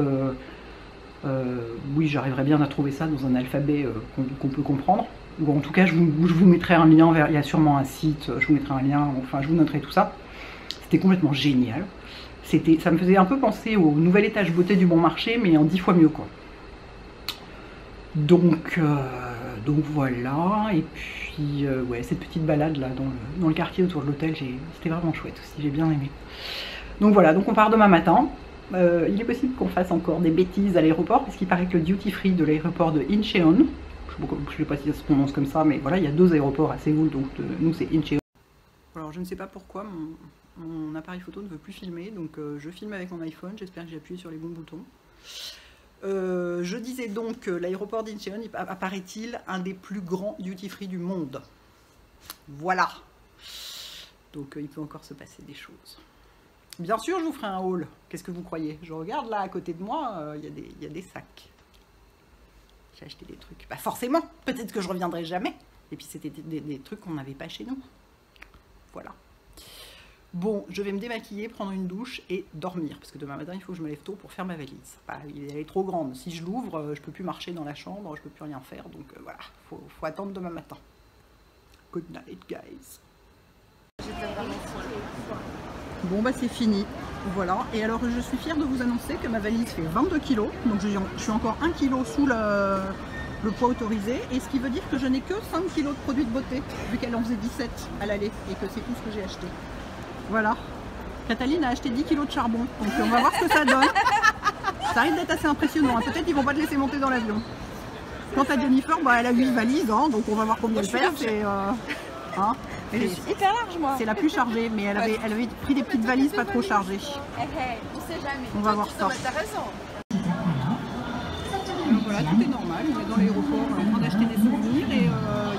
A: Oui, j'arriverai bien à trouver ça dans un alphabet qu'on peut comprendre. Ou en tout cas, je vous mettrai un lien vers. Il y a sûrement un site, je vous mettrai un lien, enfin, je vous noterai tout ça. C'était complètement génial. Ça me faisait un peu penser au nouvel étage beauté du Bon Marché, mais en 10 fois mieux, quoi. Donc voilà. Et puis, ouais, cette petite balade là dans le quartier autour de l'hôtel, c'était vraiment chouette aussi, j'ai bien aimé. Donc voilà, donc on part demain matin. Il est possible qu'on fasse encore des bêtises à l'aéroport, parce qu'il paraît que le duty free de l'aéroport de Incheon, je ne sais pas si ça se prononce comme ça, mais voilà, il y a 2 aéroports à Séoul, donc nous c'est Incheon. Alors je ne sais pas pourquoi mon appareil photo ne veut plus filmer, donc je filme avec mon iPhone, j'espère que j'ai appuyé sur les bons boutons. Je disais donc que l'aéroport d'Incheon apparaît-il un des plus grands duty free du monde. Voilà. Donc il peut encore se passer des choses. Bien sûr, je vous ferai un haul. Qu'est-ce que vous croyez? Je regarde là à côté de moi, il y a des sacs. J'ai acheté des trucs. Bah forcément, peut-être que je reviendrai jamais. Et puis c'était des trucs qu'on n'avait pas chez nous. Voilà. Bon, je vais me démaquiller, prendre une douche et dormir. Parce que demain matin, il faut que je me lève tôt pour faire ma valise. Bah, elle est trop grande. Si je l'ouvre, je peux plus marcher dans la chambre, je peux plus rien faire. Donc voilà, faut attendre demain matin. Good night, guys. Bon bah c'est fini, voilà, et alors je suis fière de vous annoncer que ma valise fait 22 kg, donc je suis encore 1 kg sous le poids autorisé, et ce qui veut dire que je n'ai que 5 kg de produits de beauté, vu qu'elle en faisait 17 à l'aller, et que c'est tout ce que j'ai acheté. Voilà, Cataline a acheté 10 kg de charbon, donc on va voir ce que ça donne. Ça risque d'être assez impressionnant, hein. Peut-être qu'ils vont pas te laisser monter dans l'avion. Quant à Jennifer, bah, elle a 8 valises, hein, donc on va voir combien elle perd, c'est... Hein.
D: Mais je suis hyper large moi.
A: C'est la plus chargée, mais elle avait pris des petites valises pas trop chargées.
D: On sait jamais.
A: On va voir ça.
D: T'as raison.
A: Alors voilà, tout est normal. On est dans l'aéroport en train d'acheter des souvenirs et il y a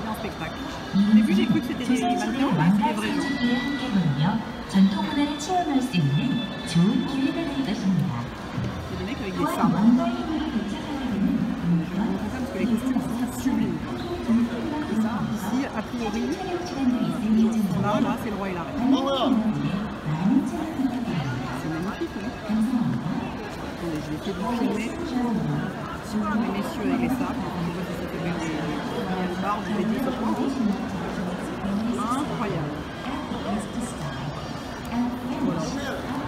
A: un spectacle. Au début, j'ai cru que c'était des mannequins, mais c'est des vrais gens. C'est des mecs avec des sabres. Je vais vous montrer ça parce que les costumes sont sublimes. Et ça, ici, a priori, là, c'est le roi et la reine. C'est magnifique, hein. Attendez, je vais essayer de vous filmer. Si vous voulez, messieurs, avec les sabres, je ne sais pas si ça fait bien des barbes, des bêtises, incroyable. Voilà.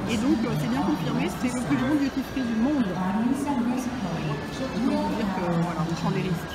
A: Et donc, c'est bien confirmé, c'est le plus grand duty free du monde. Donc, on peut dire que, voilà, on prend des risques.